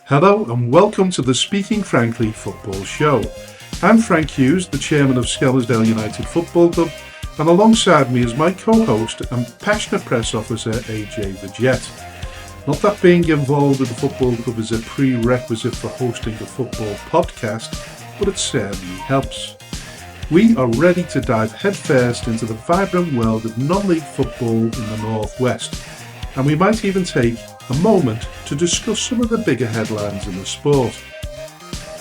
Hello and welcome to the Speaking Frankly Football Show. I'm Frank Hughes, the chairman of Skelmersdale United Football Club, and alongside me is my co-host and passionate press officer AJ Vergette. Not that being involved with the football club is a prerequisite for hosting a football podcast, but it certainly helps. We are ready to dive headfirst into the vibrant world of non-league football in the Northwest, and we might even take a moment to discuss some of the bigger headlines in the sport.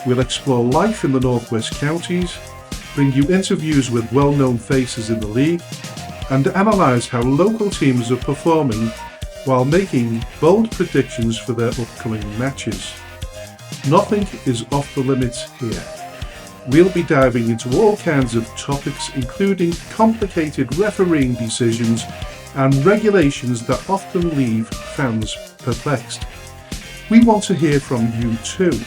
We'll explore life in the Northwest counties, bring you interviews with well-known faces in the league, and analyse how local teams are performing while making bold predictions for their upcoming matches. Nothing is off the limits here. We'll be diving into all kinds of topics, including complicated refereeing decisions and regulations that often leave fans perplexed. We want to hear from you too.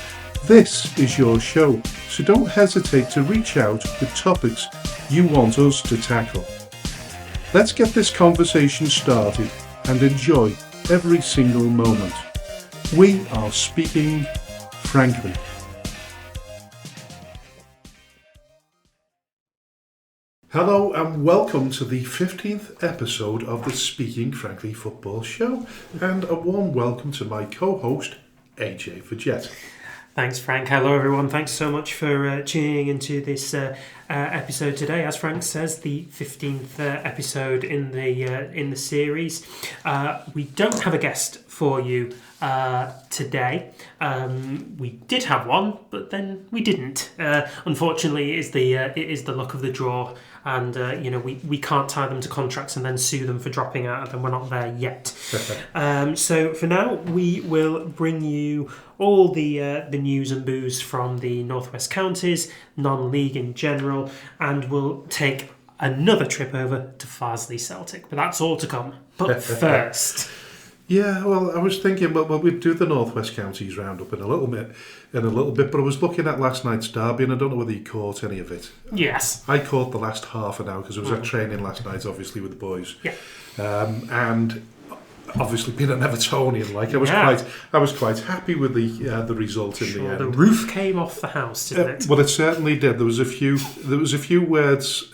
This is your show, so don't hesitate to reach out with topics you want us to tackle. Let's get this conversation started and enjoy every single moment. We are speaking frankly. Hello and welcome to the 15th episode of the Speaking Frankly Football Show, and a warm welcome to my co-host AJ Vergette. Thanks, Frank. Hello, everyone. Thanks so much for tuning into this episode today. As Frank says, the 15th episode in the series. We don't have a guest for you today. We did have one, but then we didn't. Unfortunately, it is the luck of the draw, and we can't tie them to contracts and then sue them for dropping out, and we're not there yet. So for now, we will bring you all the news and booze from the Northwest counties, non-league in general, and we'll take another trip over to Farsley Celtic. But that's all to come. But first... Yeah, well, I was thinking, well, we'd do the Northwest Counties roundup in a little bit, but I was looking at last night's derby, and I don't know whether you caught any of it. Yes. I caught the last half an hour, because I was at training last night, obviously, with the boys. Yeah. And obviously, being an Evertonian, I was quite happy with the result in the end. The roof came off the house, didn't it? Well, it certainly did. There was a few words...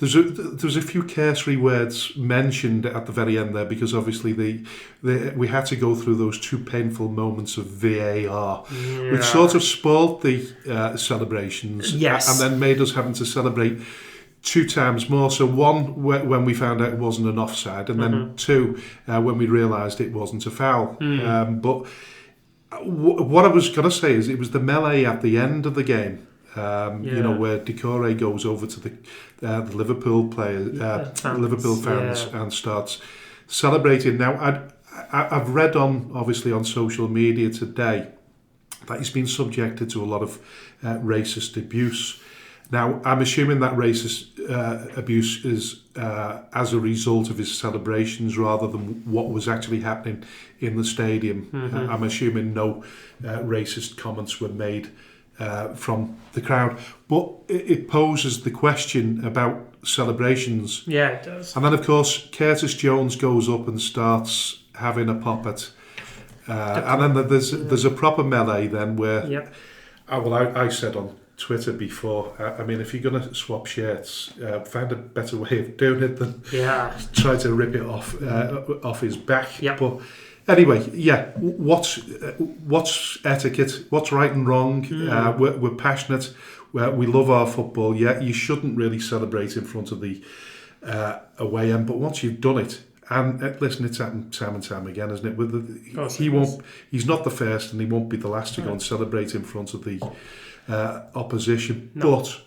There's a few cursory words mentioned at the very end there, because obviously we had to go through those two painful moments of VAR, which sort of spoilt the celebrations, and then made us having to celebrate two times more. So one, when we found out it wasn't an offside, and then two, when we realised it wasn't a foul. But what I was going to say is it was the melee at the end of the game. Where Decore goes over to the Liverpool fans and starts celebrating. Now, I've read on social media today that he's been subjected to a lot of racist abuse. Now, I'm assuming that racist abuse is as a result of his celebrations rather than what was actually happening in the stadium. I'm assuming no racist comments were made from the crowd, but it poses the question about celebrations. Yeah, it does. And then, of course, Curtis Jones goes up and starts having a pop at, and then there's a proper melee then where. I said on Twitter before. I mean, if you're going to swap shirts, find a better way of doing it than try to rip it off his back. Yep. But anyway, what's etiquette? What's right and wrong? We're passionate. We love our football. Yeah, you shouldn't really celebrate in front of the away end, but once you've done it, and listen, it's happened time and time again, isn't it? He's not the first, and he won't be the last to go and celebrate in front of the opposition. No. But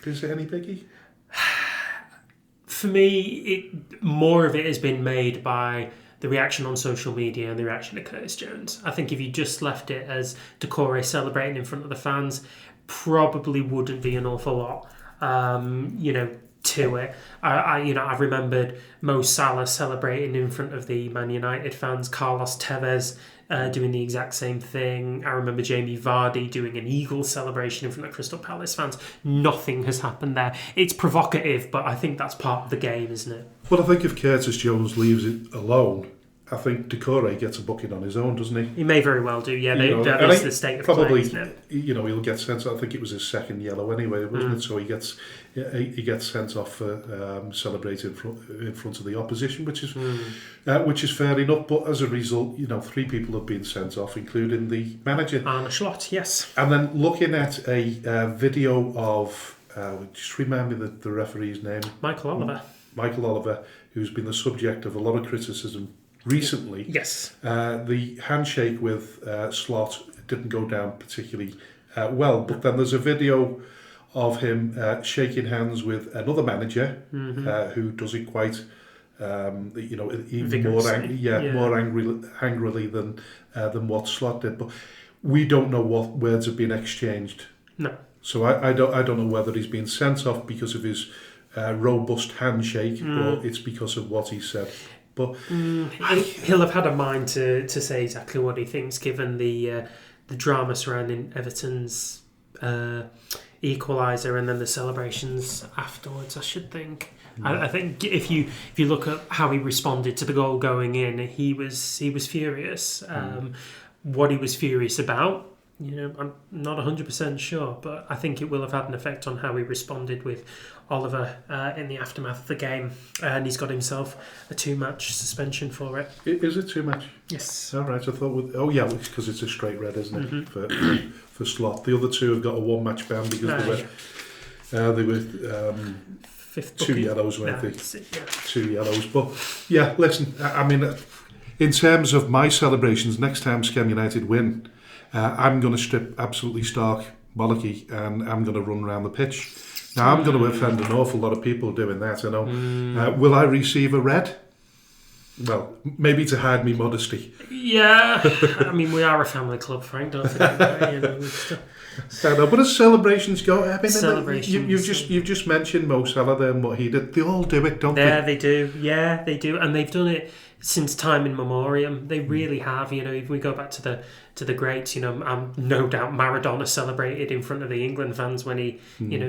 is it any biggie? For me, more of it has been made by the reaction on social media and the reaction to Curtis Jones. I think if you just left it as Decore celebrating in front of the fans, probably wouldn't be an awful lot, to it. I've remembered Mo Salah celebrating in front of the Man United fans, Carlos Tevez doing the exact same thing. I remember Jamie Vardy doing an Eagles celebration in front of Crystal Palace fans. Nothing has happened there. It's provocative, but I think that's part of the game, isn't it? Well, I think if Curtis Jones leaves it alone I think Decore gets a booking on his own, doesn't he? He may very well do. Yeah, that is the state of probably, play, isn't it? He'll get sent off. I think it was his second yellow anyway, wasn't it? So he gets sent off for celebrating in front of the opposition, which is fair enough. But as a result, 3 people have been sent off, including the manager, Arne Slot. Yes. And then looking at a video of, just remind me the referee's name. Michael Oliver, who's been the subject of a lot of criticism recently. Yes. The handshake with Slot didn't go down particularly well, but then there's a video of him shaking hands with another manager who does it quite, even more angrily than what Slot did. But we don't know what words have been exchanged. No. So I don't know whether he's been sent off because of his robust handshake or it's because of what he said. But he'll have had a mind to say exactly what he thinks, given the drama surrounding Everton's equaliser and then the celebrations afterwards. I should think. I think if you look at how he responded to the goal going in, he was furious. What he was furious about, I'm not 100% sure, but I think it will have had an effect on how he responded with Oliver in the aftermath of the game, and he's got himself a 2-match suspension for it. Is it 2 match? Yes. All right. I thought. Because it's a straight red, isn't it, for Slot? The other 2 have got a 1-match ban because they were fifth 2 yellows, weren't they? Yeah. 2 yellows. But yeah, listen. I mean, in terms of my celebrations, next time Skem United win, I'm going to strip absolutely stark bollocky and I'm going to run around the pitch. Now, I'm going to offend an awful lot of people doing that, I know. Will I receive a red? Well, maybe to hide me modesty. Yeah. I mean, we are a family club, Frank, don't forget that. I know, but as celebrations go, I mean, Celebrations. you've just mentioned Mo Salah there and what he did. They all do it, don't they? Yeah, they do. Yeah, they do. And they've done it since time in memoriam. They really have. If we go back to the greats, no doubt Maradona celebrated in front of the England fans when he,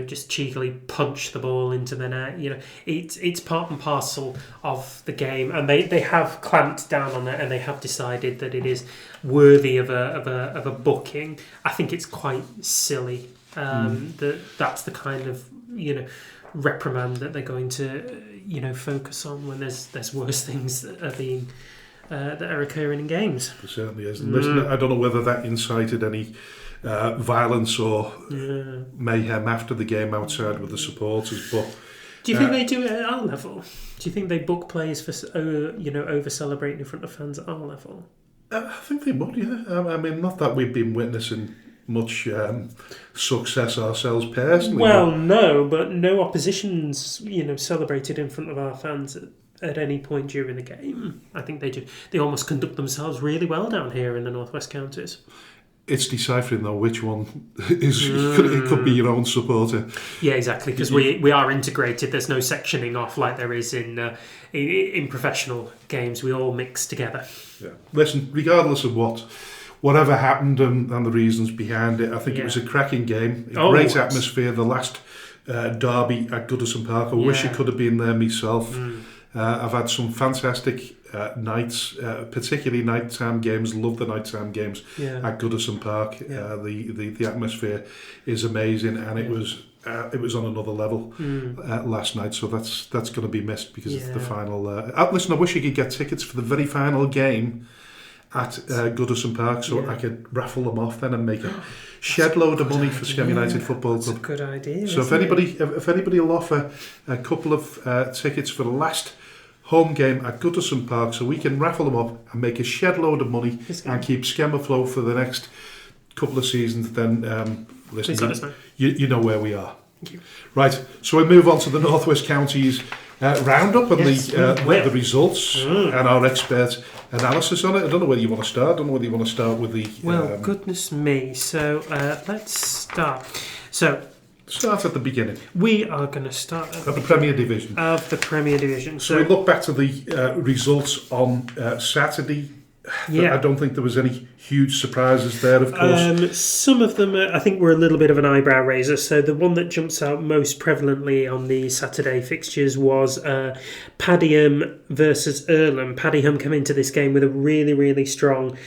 just cheekily punched the ball into the net. It's part and parcel of the game, and they have clamped down on it, and they have decided that it is worthy of a booking. I think it's quite silly that's the kind of reprimand that they're going to focus on when there's worse things that are occurring in games. It certainly is. And listen, I don't know whether that incited any violence or mayhem after the game outside with the supporters, but do you think they do it at our level? Do you think they book players for over celebrating in front of fans at our level? I think they would, yeah. I mean, not that we've been witnessing much success ourselves personally. Well, no, but no opposition's celebrated in front of our fans at any point during the game. I think they do. They almost conduct themselves really well down here in the Northwest Counties. It's deciphering though which one is. It could be your own supporter. Yeah, exactly. Because we are integrated. There's no sectioning off like there is in professional games. We all mix together. Yeah. Listen, regardless of whatever happened and the reasons behind it, I think it was a cracking game. Great atmosphere. The last derby at Goodison Park. I wish I could have been there myself. I've had some fantastic nights, particularly nighttime games. Love the nighttime games at Goodison Park. The atmosphere is amazing, and it was on another level last night. So that's going to be missed because it's the final. Listen, I wish you could get tickets for the very final game at Goodison Park, so I could raffle them off then and make a shed load of money for Skem United Football Club. That's a good idea. So if anybody will offer a couple of tickets for the last home game at Goodison Park, so we can raffle them up and make a shed load of money and keep Skem afloat for the next couple of seasons, then listen, you know where we are. Thank you. Right, so we move on to the Northwest Counties roundup and the results and our expert analysis on it. I don't know whether you want to start. I don't know whether you want to start with the... Well, goodness me. So let's start. So start at the beginning. We are going to start at the Premier Division. Of the Premier Division. So we look back to the results on Saturday Yeah. I don't think there was any huge surprises there, of course. Some of them, I think, were a little bit of an eyebrow raiser. So the one that jumps out most prevalently on the Saturday fixtures was Padiham versus Earlham. Padiham came into this game with a really, really strong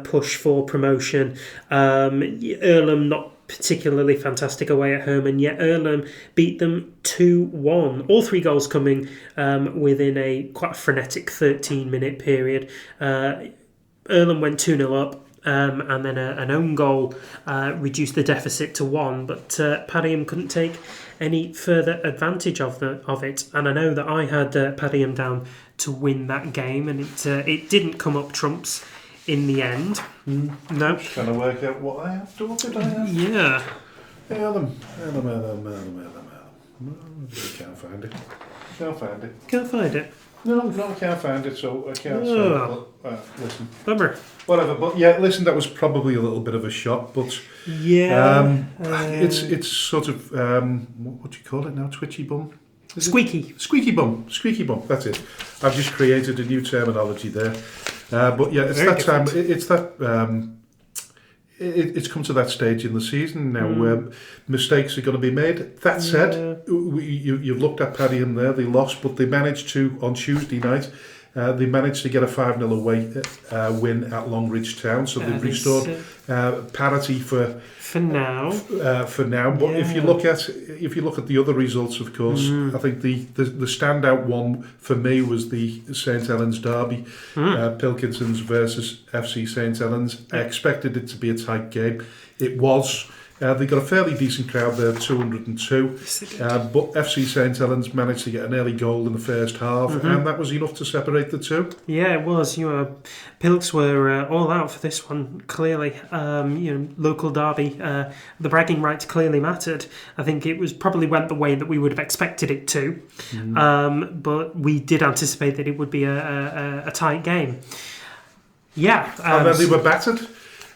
push for promotion. Earlham not particularly fantastic away at home, and yet Earlham beat them 2-1. All 3 goals coming within a quite frenetic 13-minute period. Earlham went 2-0 up, and then an own goal reduced the deficit to 1, but Padiham couldn't take any further advantage of it. And I know that I had Padiham down to win that game, and it didn't come up trumps in the end. No. Just trying to work out what I have. What did I have? Yeah. Earlham. Can't find it. Can't find it. No, I can't find it, so I can't listen. Bummer. Whatever, but yeah, listen, that was probably a little bit of a shock, but it's sort of, what do you call it now, twitchy bum? Squeaky bum, that's it. I've just created a new terminology there. But yeah, it's that time, it's come to that stage in the season now where mistakes are going to be made. That said, you've looked at Padiham there, they lost, but they managed to, on Tuesday night, they managed to get a 5-0 away win at Longridge Town, so they've restored parity for now. But if you look at the other results, of course, I think the standout one for me was the St Helens derby, Pilkinsons versus FC St Helens. I expected it to be a tight game. It was. They got a fairly decent crowd there, 202. But FC St Helens managed to get an early goal in the first half, and that was enough to separate the two. Yeah, it was. Pilks were all out for this one. Clearly, local derby. The bragging rights clearly mattered. I think it probably went the way that we would have expected it to, but we did anticipate that it would be a tight game. Yeah, and then they were battered.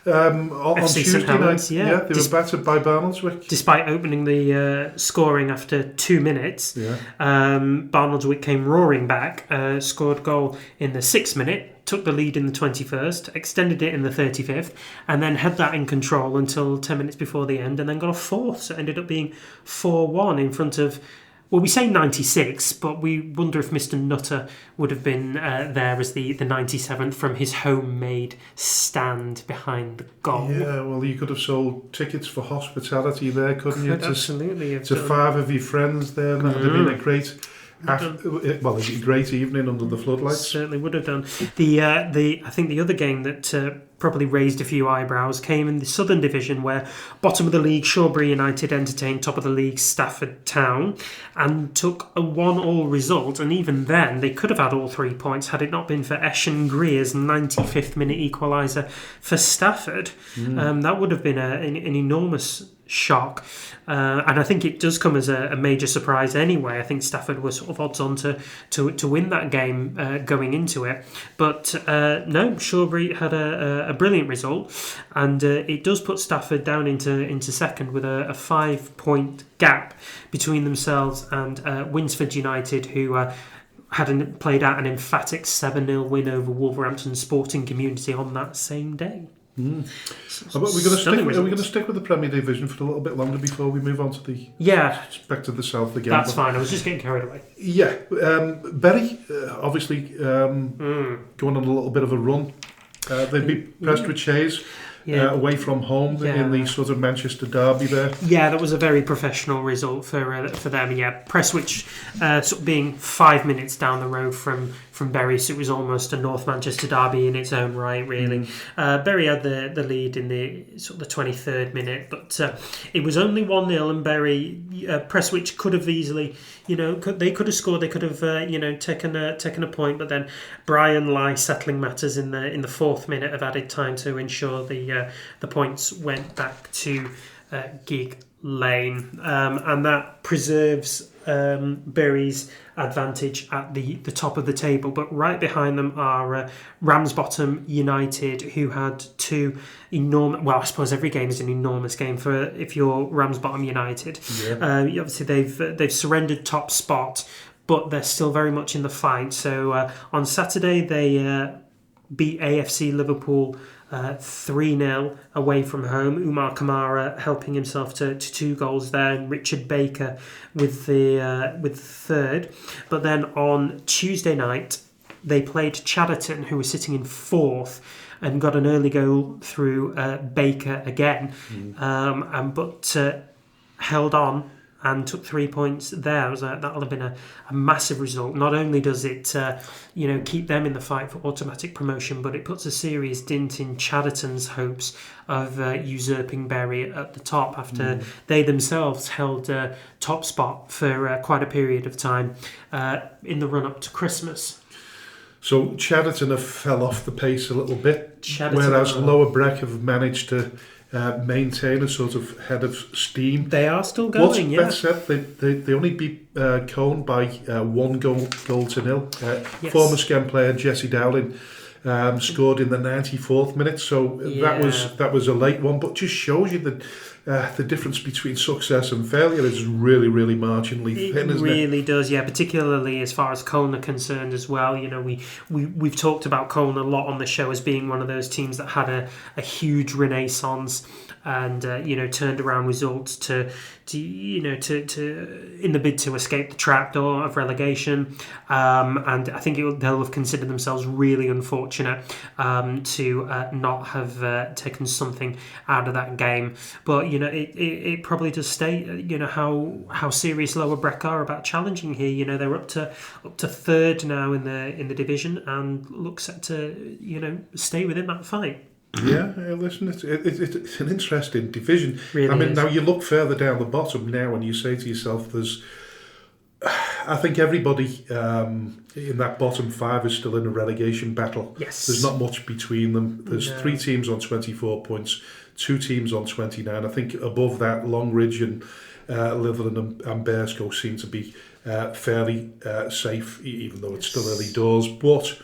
On FC Tuesday Helens, night, they were battered by Barnoldswick. Despite opening the scoring after 2 minutes, Barnoldswick came roaring back, scored goal in the 6th minute, took the lead in the 21st, extended it in the 35th, and then had that in control until 10 minutes before the end, and then got a 4th, so it ended up being 4-1 in front of... Well, we say 96, but we wonder if Mr. Nutter would have been there as the 97th from his homemade stand behind the goal. Yeah, well, you could have sold tickets for hospitality there, couldn't you? Absolutely. To 5 of your friends there, and that would have been a great... a great evening under the floodlights. Certainly would have done. I think the other game that probably raised a few eyebrows came in the Southern Division, where bottom of the league Shawbury United entertained top of the league Stafford Town and took a 1-1 result. And even then, they could have had all 3 points had it not been for Eshan Greer's 95th minute equaliser for Stafford. That would have been an enormous shock, and I think it does come as a major surprise anyway. I think Stafford was sort of odds on to win that game going into it, but no, Shawbury had a brilliant result, and it does put Stafford down into second with a 5-point gap between themselves and Winsford United, who had played out an emphatic 7-0 win over Wolverhampton Sporting Community on that same day. Are we going to stick with the Premier Division for a little bit longer before we move on to the back to the South again? That's fine. I was just getting carried away. Yeah, Bury obviously going on a little bit of a run. They'd be Prestwich Hayes. Away from home in the sort of Manchester derby there. Yeah, that was a very professional result for them. Yeah, Prestwich sort of being 5 minutes down the road from Bury, so it was almost a North Manchester derby in its own right, really. Bury had the lead in the sort of the 23rd minute, but it was only 1-0, and Bury Prestwich could have easily, they could have scored, they could have taken a point, but then Brian Lai settling matters in the 4th minute of added time to ensure the points went back to Gig Lane, and that preserves Bury's advantage at the top of the table. But right behind them are Ramsbottom United, who had 2 enormous... Well, I suppose every game is an enormous game for if you're Ramsbottom United. Obviously, they've surrendered top spot, but they're still very much in the fight. So on Saturday, they beat AFC Liverpool 3-0 away from home. Umar Kamara helping himself to 2 goals there, and Richard Baker with the third. But then on Tuesday night, they played Chadderton, who was sitting in 4th, and got an early goal through Baker again, but held on and took 3 points there. That'll have been a massive result. Not only does it keep them in the fight for automatic promotion, but it puts a serious dint in Chadderton's hopes of usurping Bury at the top after they themselves held top spot for quite a period of time in the run-up to Christmas. So Chadderton have fell off the pace a little bit, whereas Lower Breck have managed to maintain a sort of head of steam. They are still going, yeah. That said, they only beat Cone by 1 goal to nil. Yes. Former Skem player Jesse Dowling scored in the 94th minute, so that was a late one, but just shows you that the difference between success and failure is really, really marginally thin, isn't it? It really does, yeah, particularly as far as Cone are concerned as well. We've talked about Cone a lot on the show as being one of those teams that had a huge renaissance and turned around results to in the bid to escape the trapdoor of relegation, and I think they'll have considered themselves really unfortunate to not have taken something out of that game. But it probably does state how serious Lower Breck are about challenging here. They're up to 3rd now in the division and look set to stay within that fight. Yeah, listen, it's an interesting division. Really is. Now you look further down the bottom now and you say to yourself, I think everybody in that bottom 5 is still in a relegation battle. Yes. There's not much between them. There's 3 teams on 24 points, 2 teams on 29. I think above that, Longridge and Litherland and Bearscough seem to be fairly safe, even though it's still early doors. But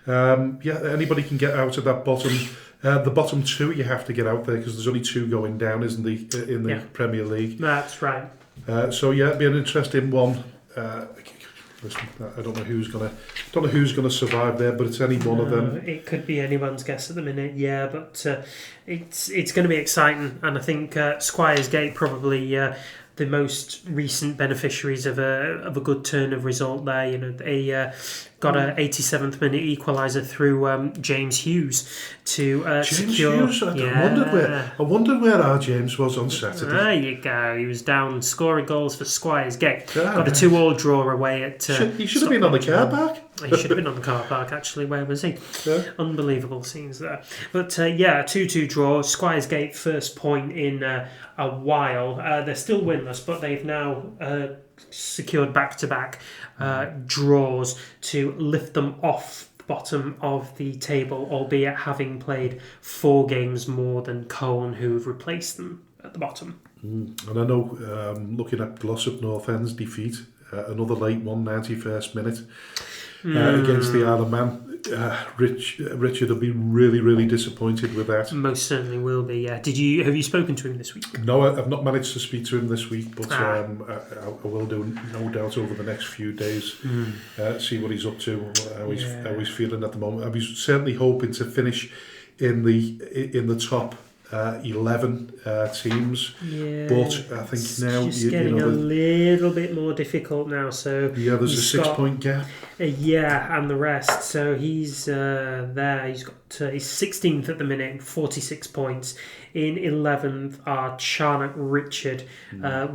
anybody can get out of that bottom. The bottom 2 you have to get out there because there's only 2 going down, isn't there, in the Premier League? That's right. It'd be an interesting one. Listen, I don't know who's gonna survive there, but it's any one of them. It could be anyone's guess at the minute, yeah. But it's going to be exciting, and I think Squires Gate probably the most recent beneficiaries of a good turn of result there. They got a 87th minute equaliser through James Hughes to secure. Hughes, I wondered where our James was on Saturday. There you go. He was down scoring goals for Squires Gate. Got a 2-2 draw away at. He should have been on the car park. He should have been on the car park, actually. Where was he? Yeah. Unbelievable scenes there. But 2-2 draw. Squires Gate first point in a while. They're still winless, but they've now secured back-to-back draws to lift them off the bottom of the table, albeit having played 4 games more than Cone, who've replaced them at the bottom. And I know, looking at Glossop North End's defeat, another late one, 91st minute, against the Isle of Man. Richard will be really, really disappointed with that. Most certainly will be, yeah. Have you spoken to him this week? No, I've not managed to speak to him this week, but I will do, no doubt, over the next few days. See what he's up to, how he's feeling at the moment. I was certainly hoping to finish in the top 11 teams, but I think now it's getting a little bit more difficult now. So there's a 6-point gap. And the rest. So he's there. He's got he's 16th at the minute, 46 points. In 11th are Charnock Richard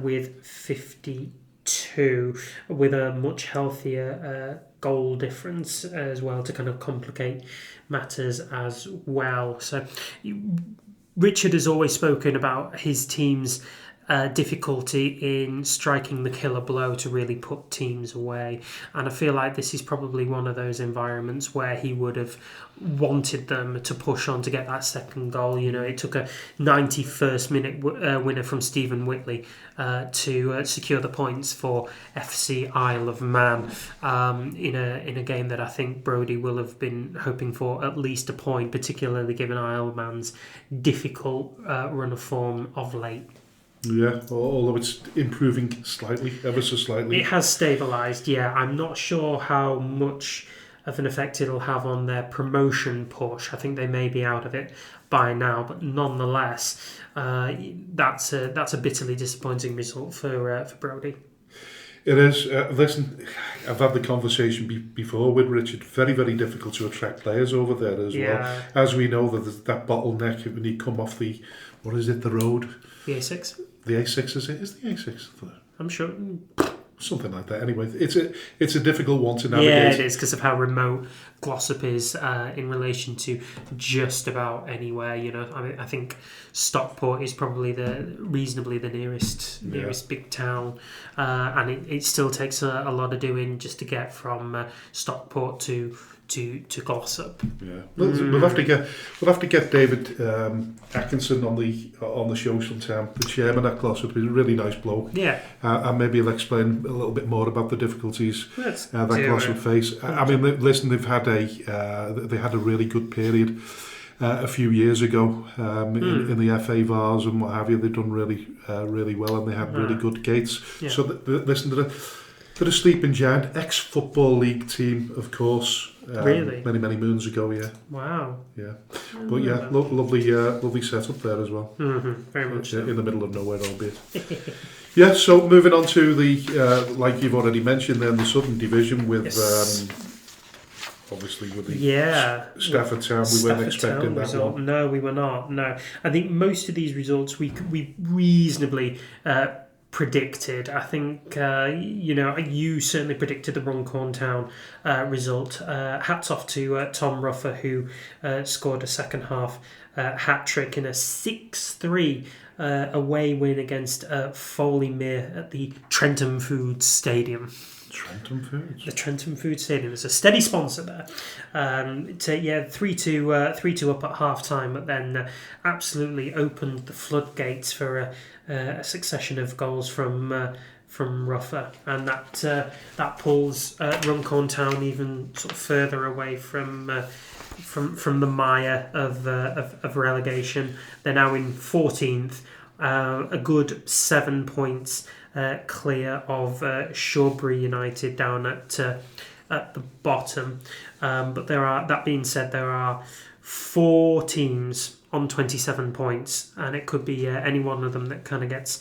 with 52, with a much healthier goal difference as well to kind of complicate matters as well. So Richard has always spoken about his team's difficulty in striking the killer blow to really put teams away. And I feel like this is probably one of those environments where he would have wanted them to push on to get that second goal. It took a 91st minute winner from Stephen Whitley to secure the points for FC Isle of Man in a game that I think Brodie will have been hoping for at least a point, particularly given Isle of Man's difficult run of form of late. Yeah, although it's improving slightly, ever so slightly. It has stabilised, yeah. I'm not sure how much an effect it'll have on their promotion push. I think they may be out of it by now, but nonetheless, that's a bitterly disappointing result for Brodie. It is. Listen, I've had the conversation before with Richard. Very, very difficult to attract players over there as well. As we know, that bottleneck when you come off the, what is it, the road? The A6? The A6, is it? Is the A6? I'm sure. Something like that. Anyway, it's a difficult one to navigate. Yeah, it is, because of how remote Glossop is in relation to just about anywhere. I think Stockport is probably reasonably the nearest big town, and it still takes a lot of doing just to get from Stockport to Glossop. Yeah, we'll have to get David Atkinson on the show sometime. The chairman at Glossop is a really nice bloke. Yeah, and maybe he'll explain a little bit more about the difficulties that Glossop face. I mean, listen, they had a really good period a few years ago in the FA Vars and what have you. They've done really well, and they had really good gates. Yeah. So listen to the sleeping giant, ex-Football League team, of course. Really? Many moons ago, yeah. Wow. Yeah. But yeah, lovely setup there as well. Mm-hmm. Very much so. In the middle of nowhere, albeit. Yeah, so moving on to the, like you've already mentioned then, the Southern Division with, obviously with the Stafford Town. We weren't expecting that result. One. No, we were not, no. I think most of these results we reasonably predicted. I think you certainly predicted the Runcorn Town result. Hats off to Tom Ruffer, who scored a second half hat trick in a 6-3 away win against Foley Mere at the Trentham Foods Stadium. Trentham Foods. The Trentham Foods Stadium. There's a steady sponsor there. 3-2 up at half time, but then absolutely opened the floodgates for a succession of goals from Ruffer, and that pulls Runcorn Town even sort of further away from the mire of relegation. They're now in 14th, a good 7 points clear of Shawbury United down at the bottom. But that being said, there are 4 teams on 27 points, and it could be any one of them that kind of gets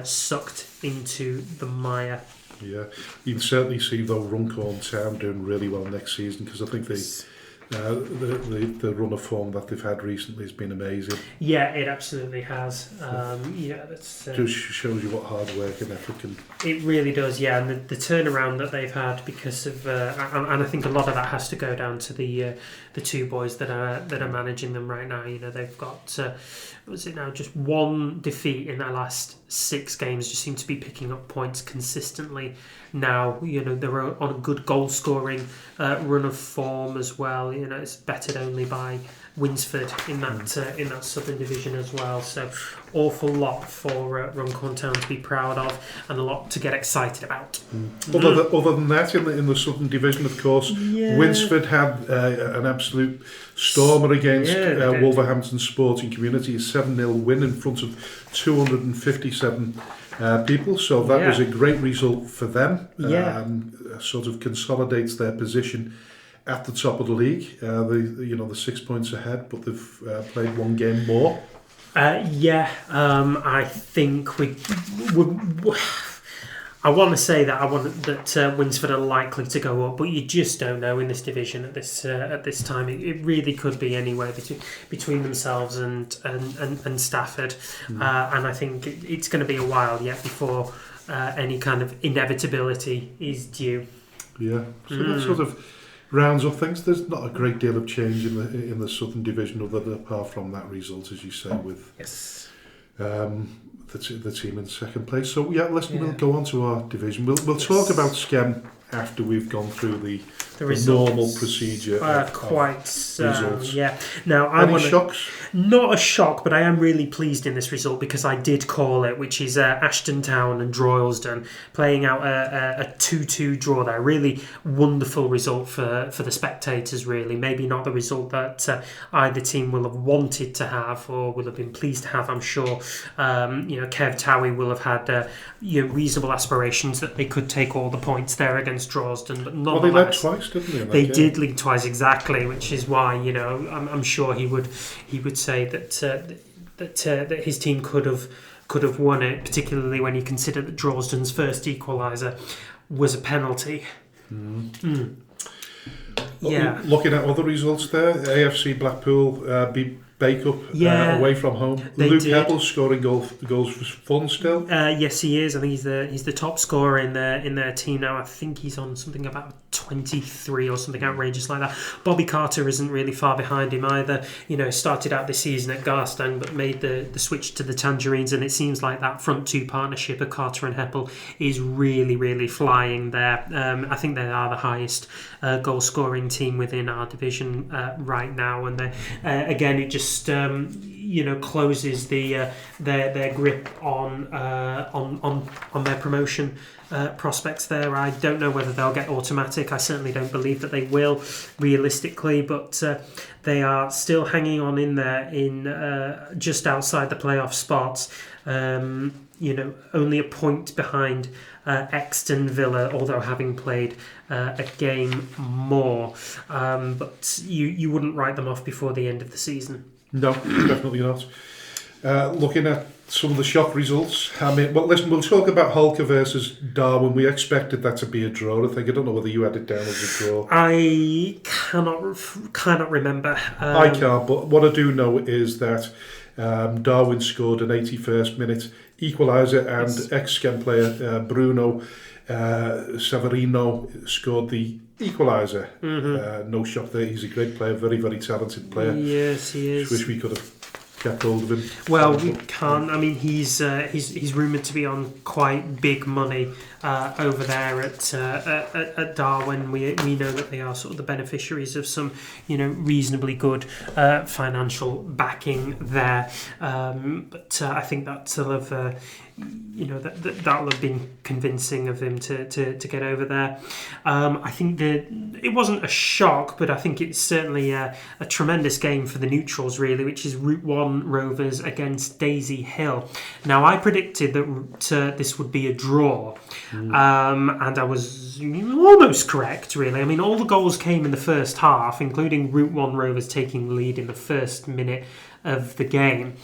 sucked into the mire. Yeah, you can certainly see though Runcorn Town doing really well next season, because I think the run of form that they've had recently has been amazing. Yeah, it absolutely has. That's just shows you what hard work and effort can. It really does, yeah, and the turnaround that they've had because of, and I think a lot of that has to go down to the 2 boys that are managing them right now. They've got just 1 defeat in their last 6 games. Just seem to be picking up points consistently now. They're on a good goal scoring run of form as well. It's bettered only by Winsford in that Southern Division as well. So awful lot for Runcorn Town to be proud of, and a lot to get excited about. Other than that, in the Southern Division, of course, Winsford had an absolute stormer against Wolverhampton Sporting Community, a 7-0 win in front of 257 people. So that was a great result for them. Sort of consolidates their position at the top of the league. The 6 points ahead, but they've played 1 game more. I think I want to say that Winsford are likely to go up, but you just don't know in this division at this time. It really could be anywhere between themselves and Stafford, and I think it's going to be a while yet before any kind of inevitability is due. Yeah, so that sort of rounds up things. There's not a great deal of change in the Southern Division, other than apart from that result, as you say, with the team in second place. So we'll go on to our division. We'll talk about Skem after we've gone through the normal procedure. Results. Now, any shocks? Not a shock, but I am really pleased in this result because I did call it, which is Ashton Town and Droylsden playing out a 2-2 draw there. Really wonderful result for the spectators, really. Maybe not the result that either team will have wanted to have or will have been pleased to have, I'm sure. Kev Towie will have had reasonable aspirations that they could take all the points there against against Drorsden, but Well, they led nonetheless, twice, didn't they? they did lead twice exactly, which is why I'm sure he would say that his team could have won it, particularly when you consider that Drorsden's first equaliser was a penalty. Yeah. Looking at other results there, AFC Blackpool beat Bacup away from home. Luke Heppel scoring goals for fun still. Yes, he is. I think he's the top scorer in their team now. I think he's on something about 23 or something outrageous like that. Bobby Carter isn't really far behind him either. Started out this season at Garstang, but made the switch to the Tangerines, and it seems like that front two partnership of Carter and Heppel is really, really flying there. I think they are the highest goal scoring team within our division right now, and again it just closes their grip on their promotion prospects there. I don't know whether they'll get automatic. I certainly don't believe that they will, realistically, but they are still hanging on in there in just outside the playoff spots. Only a point behind Exton Villa, although having played a game more. But you wouldn't write them off before the end of the season. No, definitely not. Looking at some of the shock results, listen, we'll talk about Holker versus Darwin. We expected that to be a draw. I don't know whether you had it down as a draw. I cannot remember. I can't, but what I do know is that Darwin scored an 81st minute equaliser, and ex-Skem player Bruno Savarino scored the equaliser. No shock there. He's a great player, very, very talented player. Yes, he is. Wish we could have kept hold of him. Well, we can't. I mean, he's rumoured to be on quite big money over there at Darwin. We know that they are sort of the beneficiaries of some reasonably good financial backing there. But I think that sort of that'll have been convincing of him to get over there. I think that it wasn't a shock, but I think it's certainly a tremendous game for the neutrals, really, which is Route 1 Rovers against Daisy Hill. Now, I predicted that this would be a draw, and I was almost correct, really. I mean, all the goals came in the first half, including Route 1 Rovers taking the lead in the first minute of the game.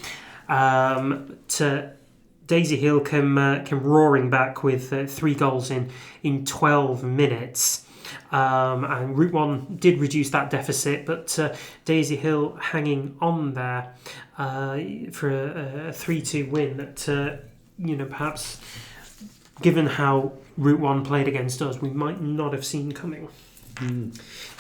Daisy Hill came roaring back with 3 goals in 12 minutes. And Route 1 did reduce that deficit, but Daisy Hill hanging on there for a 3-2 win that, perhaps given how Route 1 played against us, we might not have seen coming.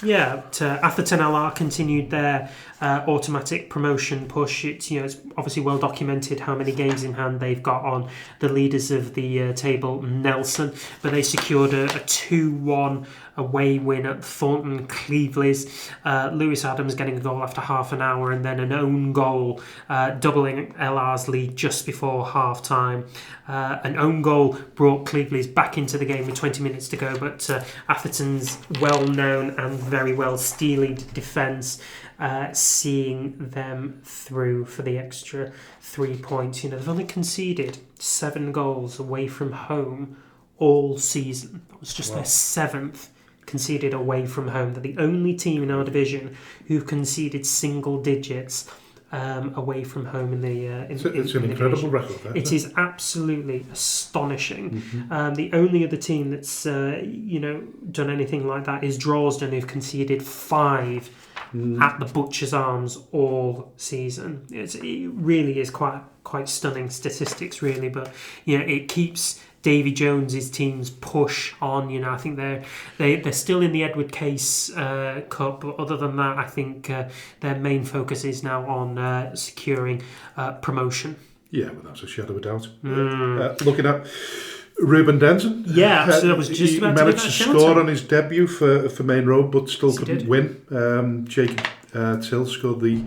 Yeah, Atherton LR continued their automatic promotion push. It's obviously well documented how many games in hand they've got on the leaders of the table, Nelson, but they secured a 2-1 away win at Thornton Cleveleys. Lewis Adams getting a goal after half an hour, and then an own goal doubling LR's lead just before half time. An own goal brought Cleveleys back into the game with 20 minutes to go, but Atherton's well-known and very well-steelied defence seeing them through for the extra 3 points. They've only conceded 7 goals away from home all season. That was just their 7th conceded away from home. They're the only team in our division who've conceded single digits away from home in the it's an incredible record. It is absolutely astonishing. The only other team that's done anything like that is Drorsden, who've conceded 5 at the Butcher's Arms all season. It really is quite stunning statistics, really. But it keeps Davy Jones's teams push on. I think they're still in the Edward Case Cup, but other than that, I think their main focus is now on securing promotion. Yeah, well, that's a shadow of a doubt. Looking at Ruben Denton. Yeah, so I was just about to managed to score on his debut for Main Road, but still couldn't win. Jacob Till scored the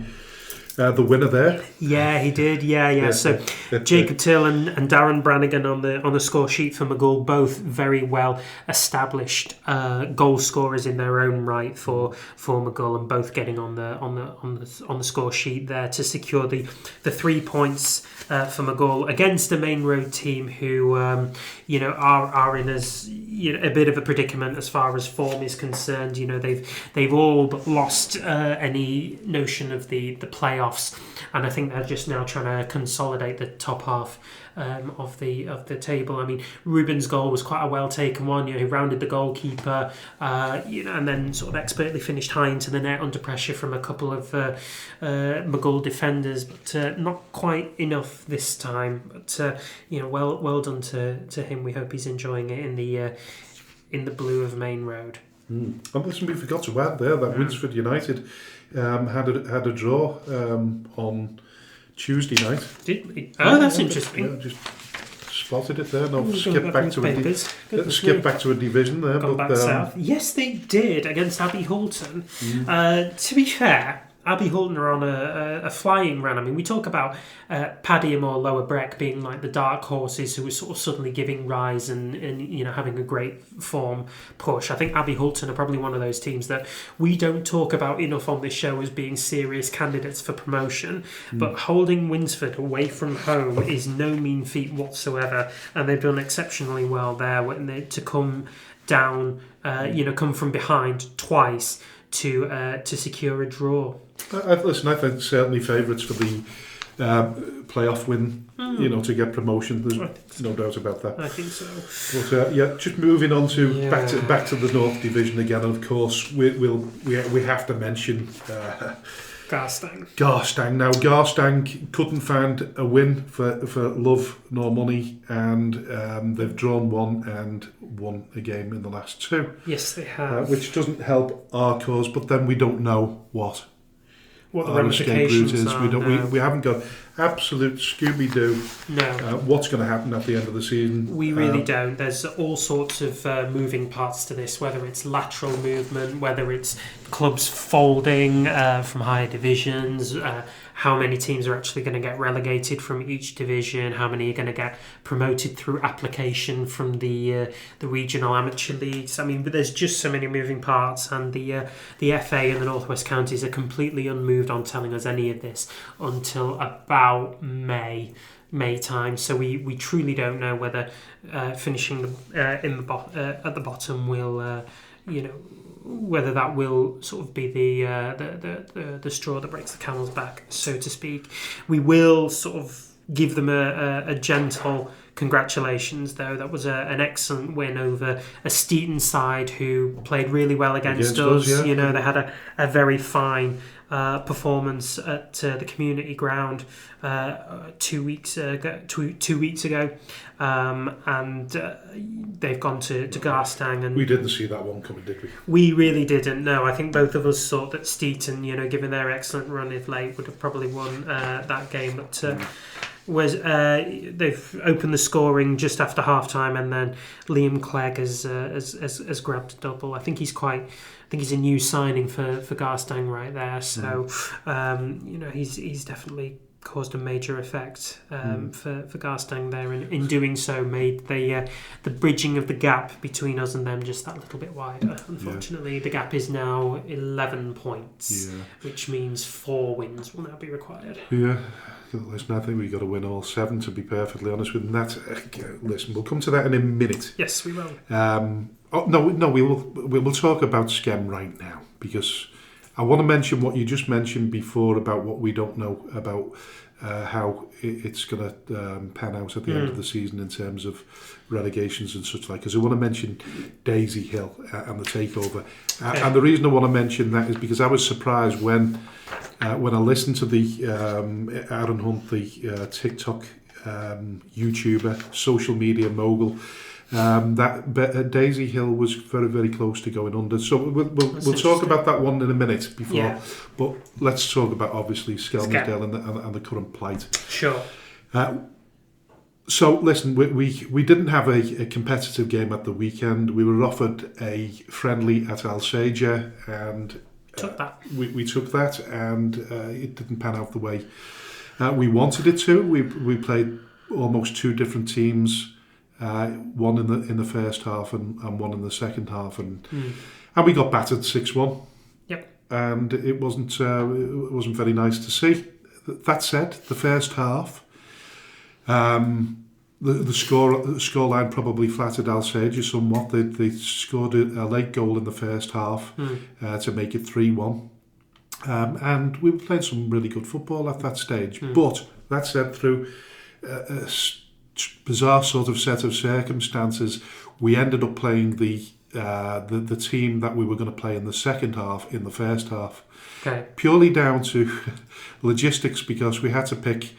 the winner there. Yeah, he did. Yeah. So Jacob Till and Darren Brannigan on the score sheet for McGull, both very well established goal scorers in their own right for McGull, and both getting on the score sheet there to secure the 3 points for McGull against a Main Road team who are in a bit of a predicament as far as form is concerned. They've all but lost any notion of the playoffs, and I think they're just now trying to consolidate the top half of the table. I mean, Ruben's goal was quite a well taken one. He rounded the goalkeeper, and then sort of expertly finished high into the net under pressure from a couple of McGull defenders, but not quite enough this time. But well done to him. We hope he's enjoying it in the blue of Main Road. And listen, we forgot to add there that Winsford United had a draw on Tuesday night. Did we? Oh, that's interesting. Yeah, just spotted it there. No, skip back to a division there. Gone back south. Yes, they did against Abbey Halton. To be fair, Abbey Halton are on a flying run. I mean, we talk about Padiham or Lower Breck being like the dark horses who were sort of suddenly giving rise and having a great form push. I think Abbey Halton are probably one of those teams that we don't talk about enough on this show as being serious candidates for promotion. But holding Winsford away from home is no mean feat whatsoever, and they've done exceptionally well there to come down, come from behind twice to secure a draw. I think certainly favourites for the playoff win, to get promotion. There's no doubt about that. I think so. But just moving on to back to the North Division again. And of course, we have to mention Garstang. Now, Garstang couldn't find a win for love nor money, and they've drawn one and won a game in the last two. Yes, they have. Which doesn't help our cause, but then we don't know what the ramifications is. We haven't got absolute Scooby-Doo. No. What's going to happen at the end of the season? We really don't. There's all sorts of moving parts to this, whether it's lateral movement, whether it's clubs folding from higher divisions, how many teams are actually going to get relegated from each division, how many are going to get promoted through application from the regional amateur leagues. I mean, but there's just so many moving parts, and the FA and the North West Counties are completely unmoved on telling us any of this until about May time. So we truly don't know whether finishing at the bottom will whether that will sort of be the straw that breaks the camel's back, so to speak. We will sort of give them a gentle congratulations, though. That was an excellent win over a Steeton side who played really well against us. Yeah. They had a very fine performance at the community ground 2 weeks ago, and they've gone to Garstang, and we didn't see that one coming, did we? We really didn't. No, I think both of us thought that Steeton, given their excellent run of late, would have probably won that game, but they've opened the scoring just after half time, and then Liam Clegg has grabbed a double. I think he's a new signing for Garstang right there. So he's definitely caused a major effect for Garstang there, and in doing so made the bridging of the gap between us and them just that little bit wider. Unfortunately, the gap is now 11 points, which means 4 wins will now be required. Yeah. Listen, I think we've got to win all 7, to be perfectly honest with that. Listen, we'll come to that in a minute. Yes, we will. We will talk about Skem right now, because I want to mention what you just mentioned before about what we don't know about how it's going to pan out at the end of the season in terms of relegations and such like. Because I want to mention Daisy Hill and the takeover. And the reason I want to mention that is because I was surprised when I listened to the Aaron Hunt, the TikTok YouTuber, social media mogul, that Daisy Hill was very, very close to going under. So we'll talk about that one in a minute before. But let's talk about obviously Skelmersdale and the current plight. Sure. So listen, we didn't have a competitive game at the weekend. We were offered a friendly at Alsager, and took that. We took that, and it didn't pan out the way we wanted it to. We played almost two different teams, one in the first half and one in the second half, and we got battered 6-1. Yep. And it wasn't very nice to see. That said, the first half, the scoreline probably flattered Alsager somewhat. They scored a late goal in the first half to make it 3-1. And we were playing some really good football at that stage. But that said, through a bizarre sort of set of circumstances, we ended up playing the team that we were going to play in the second half in the first half. Okay. Purely down to logistics, because we had to pick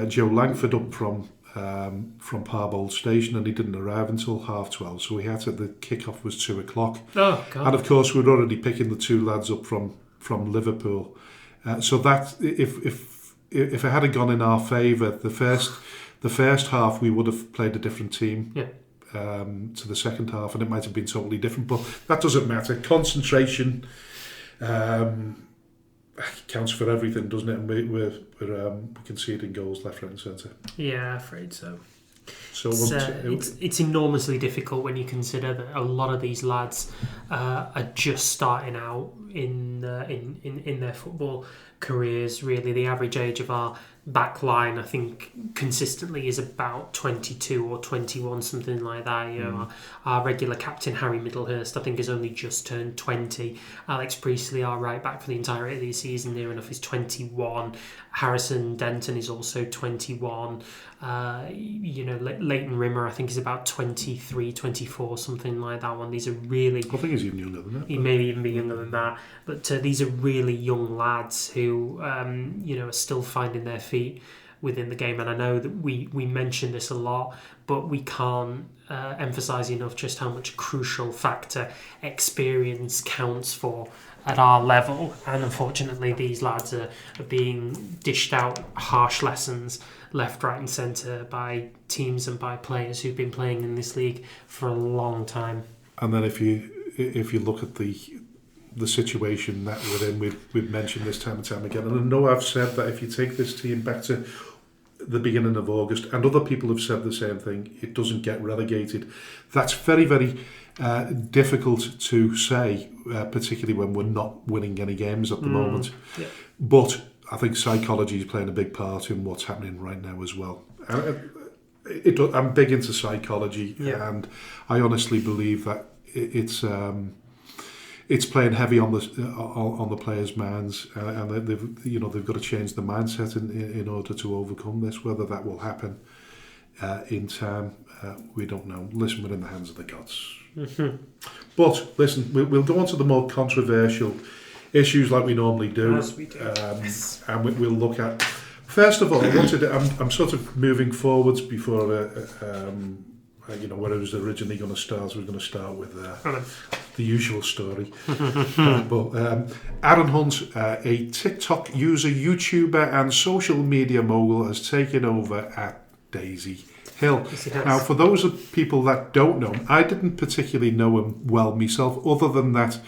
Joe Langford up from Parbold Station, and he didn't arrive until 12:30. So the kick-off was 2:00. Oh God! And of course, we were already picking the two lads up from Liverpool. So that if it had gone in our favour, the first half we would have played a different team. Yeah. To the second half, and it might have been totally different, but that doesn't matter. Concentration counts for everything, doesn't it? And we're conceding goals left, right, and centre. Yeah, I'm afraid so. So it's enormously difficult when you consider that a lot of these lads are just starting out in their football careers. Really, the average age of our back line, I think, consistently is about 22 or 21, something like that. You know, our regular captain Harry Middlehurst, I think, has only just turned 20. Alex Priestley, our right back for the entirety of the season, near enough, is 21. Harrison Denton is also 21. Leighton Rimmer, I think, is about 23, 24, something like that one. These are really... I think he's even younger than that. He may even be younger than that. But these are really young lads who, are still finding their feet within the game. And I know that we mention this a lot, but we can't emphasise enough just how much crucial factor experience counts for at our level. And unfortunately, these lads are being dished out harsh lessons left, right and centre by teams and by players who've been playing in this league for a long time. And then if you look at the situation that we're in, we've mentioned this time and time again, and I know I've said that if you take this team back to the beginning of August, and other people have said the same thing, it doesn't get relegated. That's very, very difficult to say, particularly when we're not winning any games at the moment. Yeah. But I think psychology is playing a big part in what's happening right now as well. I'm big into psychology, and I honestly believe that it's playing heavy on the players' minds, and they've got to change the mindset in order to overcome this. Whether that will happen in time, we don't know. Listen, we're in the hands of the gods. Mm-hmm. But listen, we'll go on to the more controversial issues like we normally do. As we do. And we'll look at. First of all, I'm sort of moving forwards before where I was originally going to start. I was going to start with the usual story. But Aaron Hunt, a TikTok user, YouTuber and social media mogul, has taken over at Daisy Hill. Yes, now, for those of people that don't know him, I didn't particularly know him well myself, other than that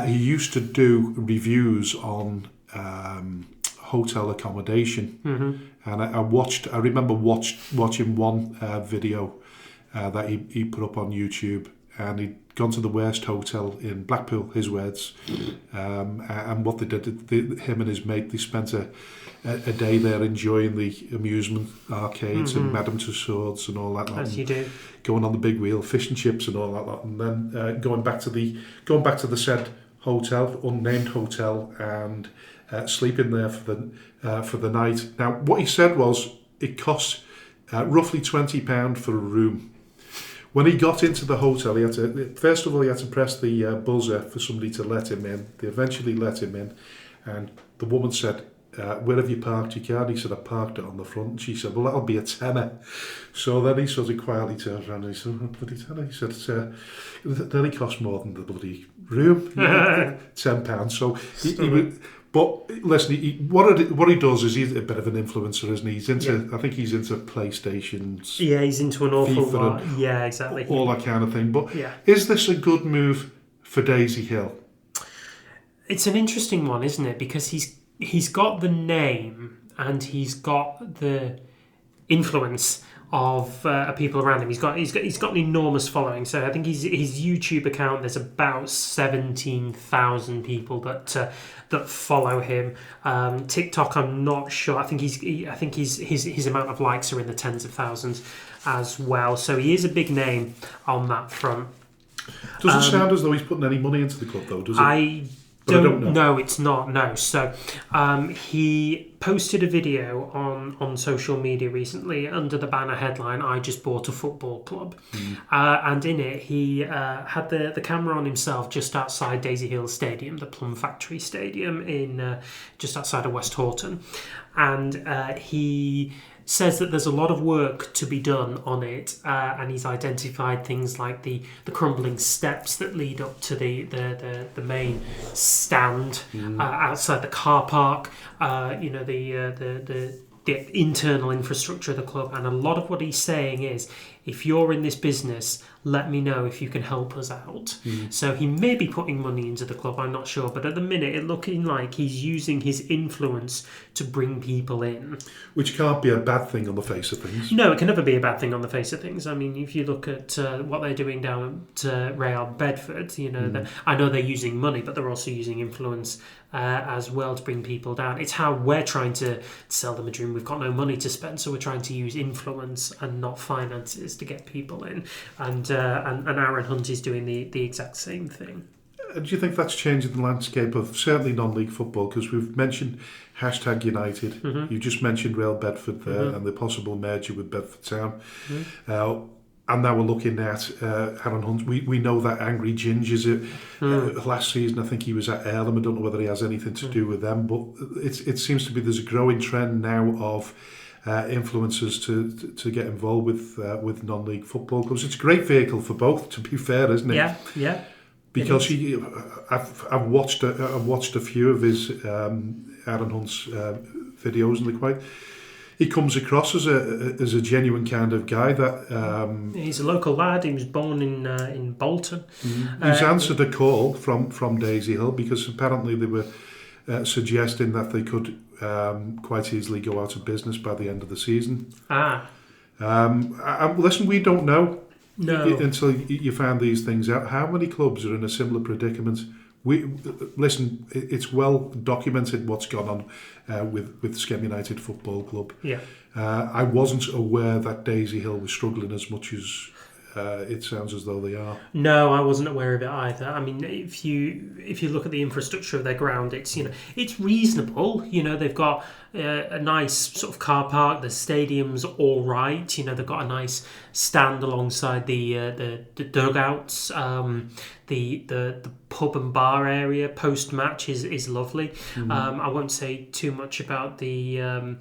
he used to do reviews on hotel accommodation. Mm-hmm. And I remember watching one video that he put up on YouTube, and he'd gone to the worst hotel in Blackpool, his words, and what they did, him and his mate, they spent a day there enjoying the amusement arcades and Madame Tussauds and all that lot. As you do. Going on the big wheel, fish and chips and all that lot, and then going back to the said hotel, unnamed hotel, and sleeping there for the night. Now, what he said was it cost roughly £20 for a room. When he got into the hotel, he had to press the buzzer for somebody to let him in. They eventually let him in, and the woman said, "Where have you parked your car?" And he said, "I parked it on the front." And she said, "Well, that'll be a tenner." So then he sort of quietly turned around and he said, "What bloody tenner?" He said, "It nearly cost more than the bloody room, £10." So he would. But listen, what he does is he's a bit of an influencer, isn't he? He's into, I think he's into PlayStations. Yeah, he's into an awful FIFA lot. Yeah, exactly. All that kind of thing. But yeah. Is this a good move for Daisy Hill? It's an interesting one, isn't it? Because he's got the name and he's got the influence of people around him. He's got an enormous following. So I think his YouTube account, there's about 17,000 people that follow him. TikTok, I'm not sure. I think his amount of likes are in the tens of thousands as well. So he is a big name on that front. Doesn't sound as though he's putting any money into the club, though, does it? I don't know. No, it's not. No. So he posted a video on social media recently under the banner headline, "I just bought a football club." And in it, he had the camera on himself just outside Daisy Hill Stadium, the Plum Factory Stadium in just outside of West Horton. And he says that there's a lot of work to be done on it, and he's identified things like the crumbling steps that lead up to the main stand outside the car park, the internal infrastructure of the club. And a lot of what he's saying is, if you're in this business, let me know if you can help us out. So he may be putting money into the club, I'm not sure, but at the minute it's looking like he's using his influence to bring people in. Which can't be a bad thing on the face of things. No, it can never be a bad thing on the face of things. I mean, if you look at what they're doing down at Real Bedford, I know they're using money, but they're also using influence as well to bring people down. It's how we're trying to sell them a dream. We've got no money to spend, so we're trying to use influence and not finances to get people in. And Aaron Hunt is doing the exact same thing. Do you think that's changing the landscape of certainly non-league football? Because we've mentioned #United. You just mentioned Real Bedford there and the possible merger with Bedford Town. And now we're looking at Aaron Hunt. We know that Angry Ginger's last season. I think he was at Earlham. I don't know whether he has anything to do with them, but it seems to be there's a growing trend now of influencers to get involved with non-league football clubs. It's a great vehicle for both, to be fair, isn't it? Yeah. Because I've watched a few of his Aaron Hunt's videos, and he comes across as a genuine kind of guy that he's a local lad. He was born in Bolton. He's answered a call from Daisy Hill, because apparently they were suggesting that they could quite easily go out of business by the end of the season. Listen, we don't know. No. Until you find these things out. How many clubs are in a similar predicament? Listen, it's well documented what's gone on with Skelmersdale United Football Club. Yeah. I wasn't aware that Daisy Hill was struggling as much as it sounds as though they are. No, I wasn't aware of it either. I mean, if you look at the infrastructure of their ground, it's it's reasonable. They've got a nice sort of car park. The stadium's all right. They've got a nice stand alongside the dugouts. The pub and bar area post match is lovely. I won't say too much about the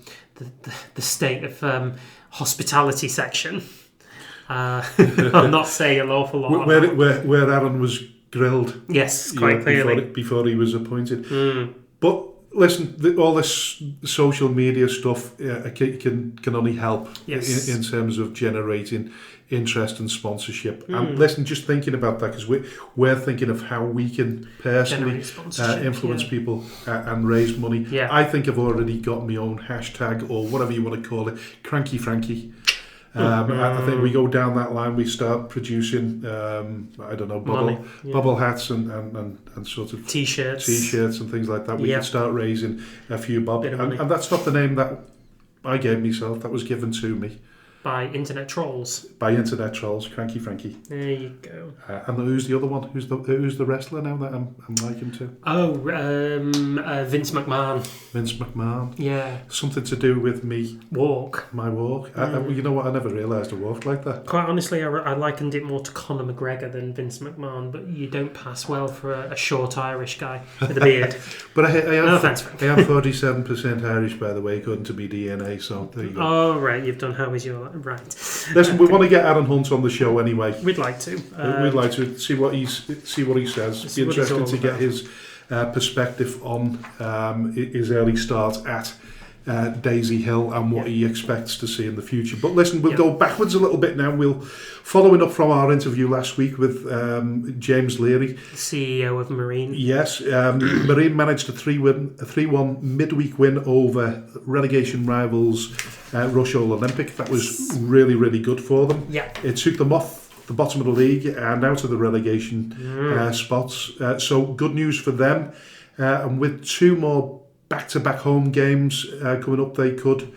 state of hospitality section. I'm not saying an awful lot. Where Aaron was grilled. Yes, quite clearly. Before he was appointed. But listen, all this social media stuff can only help in terms of generating interest and sponsorship. And listen, just thinking about that, because we're thinking of how we can personally influence people and raise money. Yeah. I think I've already got my own hashtag, or whatever you want to call it, Cranky Frankie. I think we go down that line, we start producing bubble hats and sort of t-shirts and things like that. We can start raising a few bob, and that's not the name that I gave myself, that was given to me by internet trolls, Cranky Frankie. There you go. And who's the other one? Who's the wrestler now that I'm liking to? Vince McMahon. Vince McMahon. Yeah. Something to do with my walk. You know what? I never realised I walked like that. Quite honestly, I likened it more to Conor McGregor than Vince McMahon, but you don't pass well for a short Irish guy with a beard. But I am no offence, Frank. I am 47% Irish, by the way, according to my DNA. So there you go. Oh right, you've done How Is Your right. Listen, we want to get Aaron Hunt on the show anyway. We'd like to. We'd like to see what he says. It'd be interesting to get his perspective on his early start at Daisy Hill and what he expects to see in the future. But listen, we'll go backwards a little bit now. Following up from our interview last week with James Leary, CEO of Marine. Yes, Marine managed a 3-1 midweek win over relegation rivals Rushall Olympic. That was really, really good for them. Yeah. It took them off the bottom of the league and out of the relegation spots. So good news for them. And with 2 more back-to-back home games coming up, they could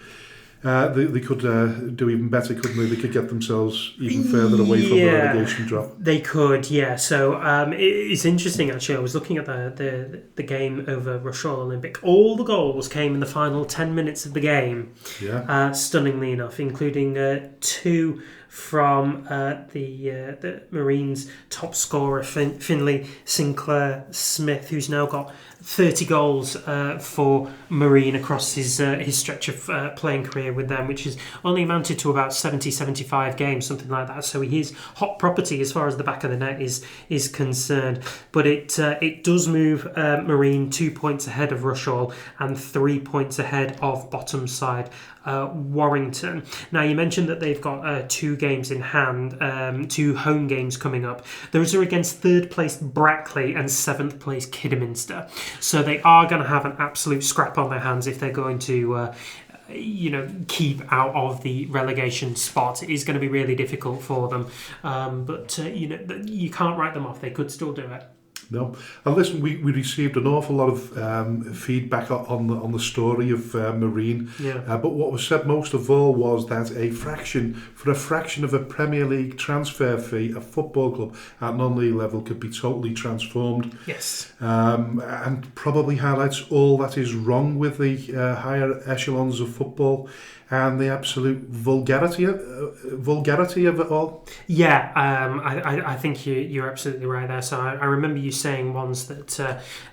do even better, couldn't they? They could get themselves even further away from the relegation drop. They could, yeah. So it's interesting, actually. I was looking at the game over Rushall Olympic. All the goals came in the final 10 minutes of the game, stunningly enough, including 2 from the Marines' top scorer, Finlay Sinclair Smith, who's now got 30 goals for Marine across his stretch of playing career with them, which has only amounted to about 70-75 games, something like that. So he is hot property as far as the back of the net is concerned. But it does move Marine 2 points ahead of Rushall and 3 points ahead of bottom side Warrington. Now, you mentioned that they've got 2 games in hand, 2 home games coming up. Those are against 3rd place Brackley and 7th place Kidderminster. So they are going to have an absolute scrap on their hands if they're going to keep out of the relegation spot. It is going to be really difficult for them. But you can't write them off. They could still do it. No, and listen, we received an awful lot of feedback on the story of Marine. But what was said most of all was that for a fraction of a Premier League transfer fee, a football club at non-league level could be totally transformed. Yes. And probably highlights all that is wrong with the higher echelons of football and the absolute vulgarity of it all. Yeah, I think you're absolutely right there. So I remember you saying once that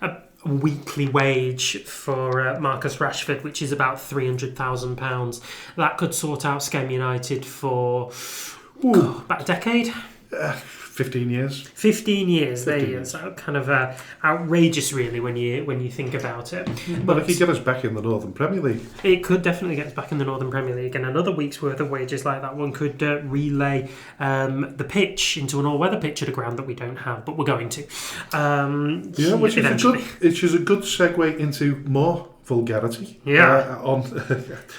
a weekly wage for Marcus Rashford, which is about £300,000, that could sort out Skem United for about a decade. 15 years. 15 years. There you go. So kind of outrageous, really, when you think about it. But it could get us back in the Northern Premier League. It could definitely get us back in the Northern Premier League, and another week's worth of wages like that one could relay the pitch into an all-weather pitch at a ground that we don't have, but we're going to. Which is a good segue into more vulgarity. Yeah.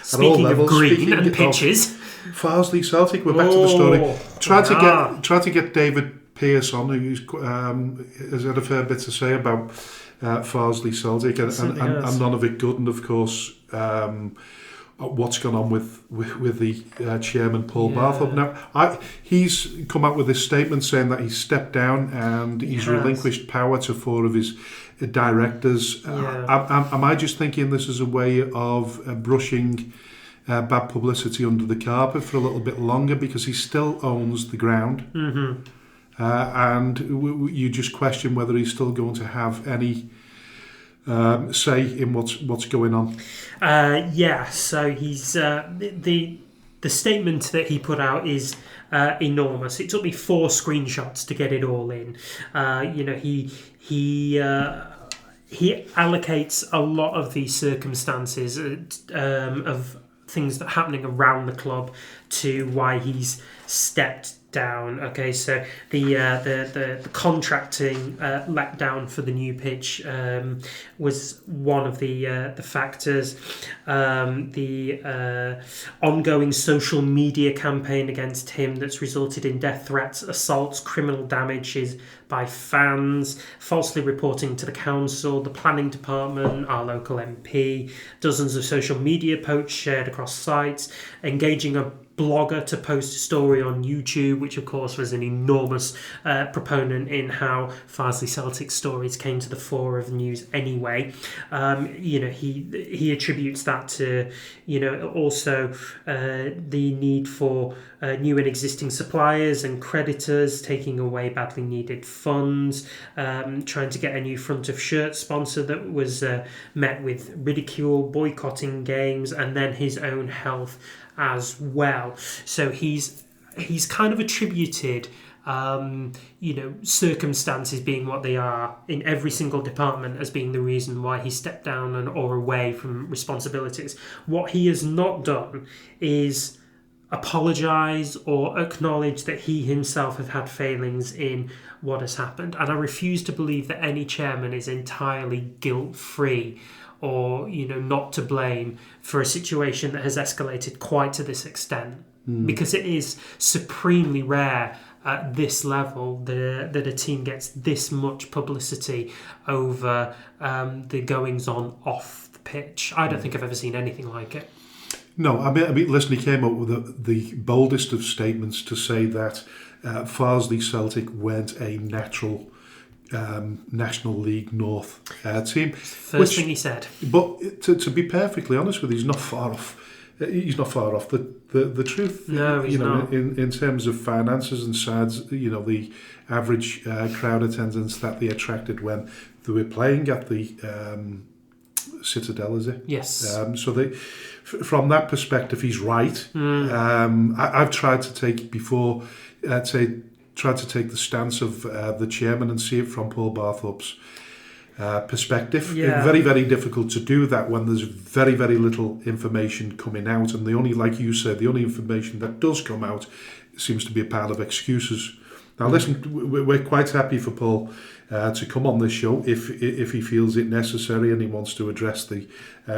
Speaking of green and pitches. Farsley Celtic, we're back to the story. Tried to get David Pearce on, who has had a fair bit to say about Farsley Celtic, and none of it good. And of course, what's gone on with the chairman Paul Barthorpe. Now, he's come out with this statement saying that he's stepped down and he's relinquished power to 4 of his directors. Am I just thinking this is a way of brushing bad publicity under the carpet for a little bit longer, because he still owns the ground? And you just question whether he's still going to have any say in what's going on. So he's the statement that he put out is enormous. It took me 4 screenshots to get it all in. He allocates a lot of the circumstances of things that are happening around the club to why he's stepped down. Okay, so the contracting letdown for the new pitch was one of the factors. The ongoing social media campaign against him that's resulted in death threats, assaults, criminal damages by fans, falsely reporting to the council, the planning department, our local MP, dozens of social media posts shared across sites, engaging a blogger to post a story on YouTube, which of course was an enormous proponent in how Farsley Celtic stories came to the fore of the news anyway. He attributes that to also the need for new and existing suppliers and creditors taking away badly needed funds, trying to get a new front of shirt sponsor that was met with ridicule, boycotting games, and then his own health as well. So he's kind of attributed circumstances being what they are in every single department as being the reason why he stepped down or away from responsibilities. What he has not done is apologise or acknowledge that he himself have had failings in what has happened. And I refuse to believe that any chairman is entirely guilt-free or, not to blame for a situation that has escalated quite to this extent. Because it is supremely rare at this level that a team gets this much publicity over the goings-on off the pitch. I don't think I've ever seen anything like it. No, I mean, listen, he came up with the boldest of statements to say that Farsley Celtic weren't a natural National League North team. First thing he said. But to be perfectly honest with you, he's not far off. He's not far off the truth. No, he's not. In terms of finances and sides, the average crowd attendance that they attracted when they were playing at the Citadel, is it? Yes. So from that perspective, he's right. I've tried to take the stance of the chairman and see it from Paul Barthorpe's perspective. Yeah. Very, very difficult to do that when there's very, very little information coming out, and the only, like you said, the only information that does come out seems to be a pile of excuses. Now, listen, we're quite happy for Paul to come on this show if he feels it necessary and he wants to address the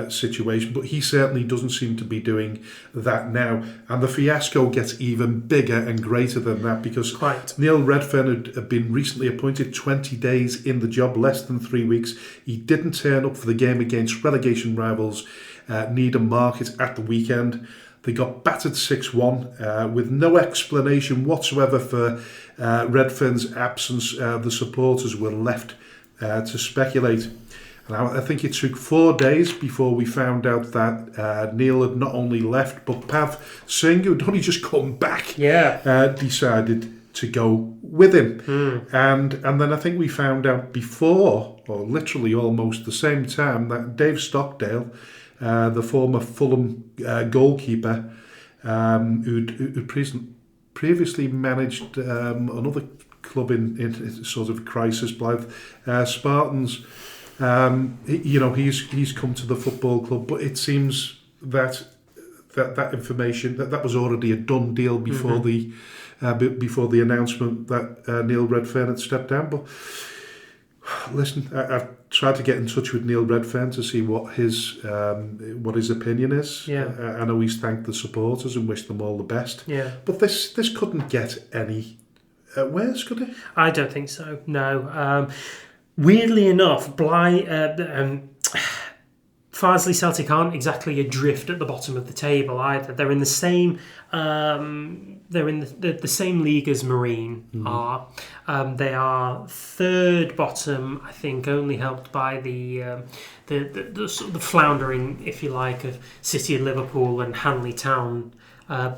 situation. But he certainly doesn't seem to be doing that now. And the fiasco gets even bigger and greater than that because Neil Redfern had been recently appointed 20 days in the job, less than 3 weeks. He didn't turn up for the game against relegation rivals Needham Market at the weekend. They got battered 6-1 with no explanation whatsoever for Redfern's absence. The supporters were left to speculate. And I think it took 4 days before we found out that Neil had not only left, but Pav Singh, who'd only just come back, decided to go with him. And then I think we found out before, or literally almost the same time, that Dave Stockdale, the former Fulham goalkeeper, who'd previously managed another club in sort of crisis, Blythe Spartans. He's come to the football club, but it seems that information that was already a done deal before the announcement that Neil Redfern had stepped down. But listen, I've tried to get in touch with Neil Redfern to see what his opinion is. I know he's thanked the supporters and wished them all the best. But this couldn't get any worse, could it? I don't think so. No. Weirdly enough, Farsley Celtic aren't exactly adrift at the bottom of the table either. They're in the same. They're in the same league as Marine are. They are third bottom, I think, only helped by the sort of the floundering, if you like, of City of Liverpool and Hanley Town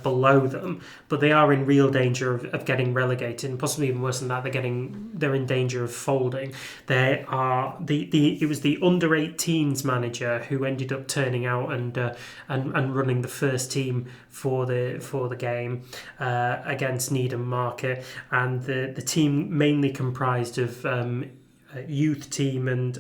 below them. But they are in real danger of getting relegated, and possibly even worse than that, they're in danger of folding. They are it was the under-18s manager who ended up turning out and running the first team for the game against Needham Market, and the team mainly comprised of youth team and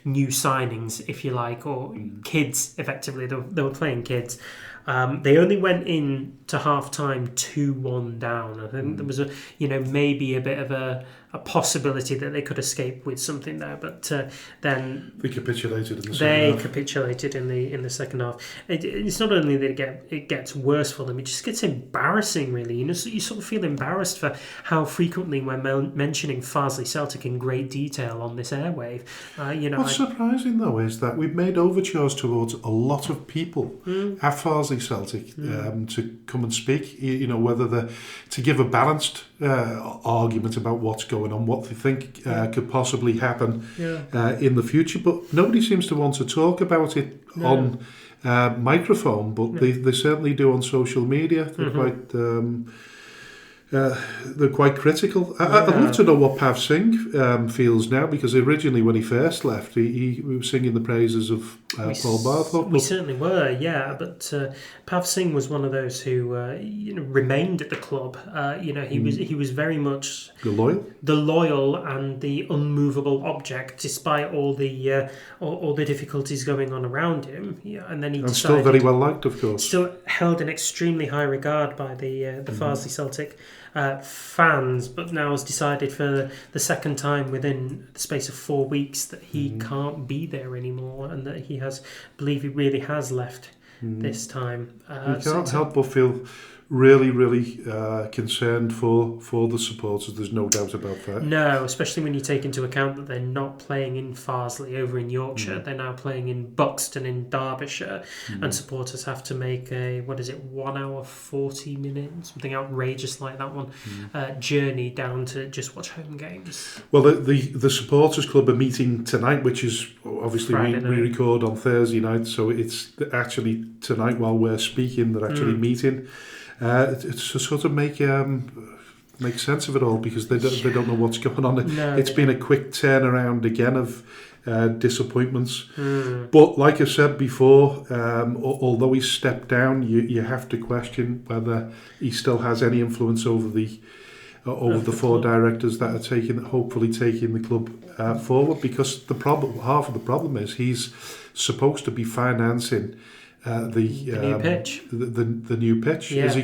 new signings, if you like, or kids. Effectively, they were playing kids. They only went in to half time 2-1 down. I think there was maybe a bit of a possibility that they could escape with something there, but then they capitulated in the second half. Capitulated in the second half. It's not only that it gets worse for them; it just gets embarrassing. Really, so you sort of feel embarrassed for how frequently we're mentioning Farsley Celtic in great detail on this airwave. What's surprising though is that we've made overtures towards a lot of people at Farsley Celtic to come and speak. Whether to give a balanced argument about what's going on, what they think could possibly happen in the future, but nobody seems to want to talk about it on microphone, but they certainly do on social media. They're quite they're quite critical. I'd love to know what Pav Singh feels now, because originally when he first left, he was singing the praises of Paul Barthorpe. We certainly were, yeah. But Pav Singh was one of those who remained at the club. He was very much the loyal and the unmovable object, despite all the difficulties going on around him. Yeah, and then he decided, still very well liked, of course. Still held in extremely high regard by the Farsley Celtic fans, but now has decided for the second time within the space of 4 weeks that he can't be there anymore, and that he really has left this time. You can't help but feel really, really concerned for the supporters. There's no doubt about that. No, especially when you take into account that they're not playing in Farsley over in Yorkshire. They're now playing in Buxton in Derbyshire, and supporters have to make a 1 hour 40 minutes, something outrageous like that one, journey down to just watch home games. Well, the supporters club are meeting tonight, which is obviously we record on Thursday night, so it's actually tonight while we're speaking they're actually meeting. It's to sort of make sense of it all, because they don't know what's going on. No, it's been a quick turnaround again of disappointments. But like I said before, although he's stepped down, you have to question whether he still has any influence over the four directors that are hopefully taking the club forward. Because half of the problem is he's supposed to be financing the new pitch. The new pitch. Yeah. Is he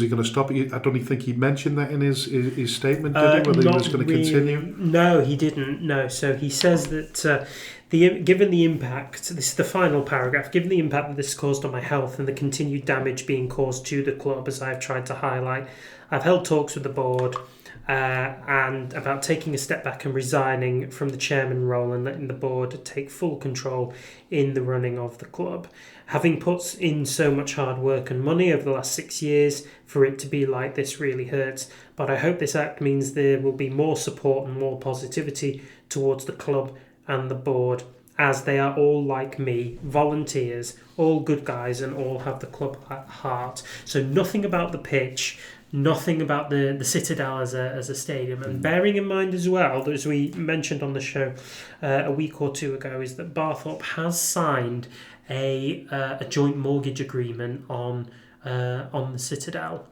gonna stop it? I don't think he mentioned that in his statement, did he? Whether he was going to continue? No, he didn't. No. So he says that given the impact, this is the final paragraph. Given the impact that this caused on my health and the continued damage being caused to the club, as I've tried to highlight, I've held talks with the board. And about taking a step back and resigning from the chairman role and letting the board take full control in the running of the club. Having put in so much hard work and money over the last 6 years, for it to be like this really hurts. But I hope this act means there will be more support and more positivity towards the club and the board, as they are all like me, volunteers, all good guys, and all have the club at heart. So nothing about the pitch, nothing about the Citadel as a stadium. And bearing in mind as well, as we mentioned on the show a week or two ago, is that Barthorpe has signed a joint mortgage agreement on the Citadel.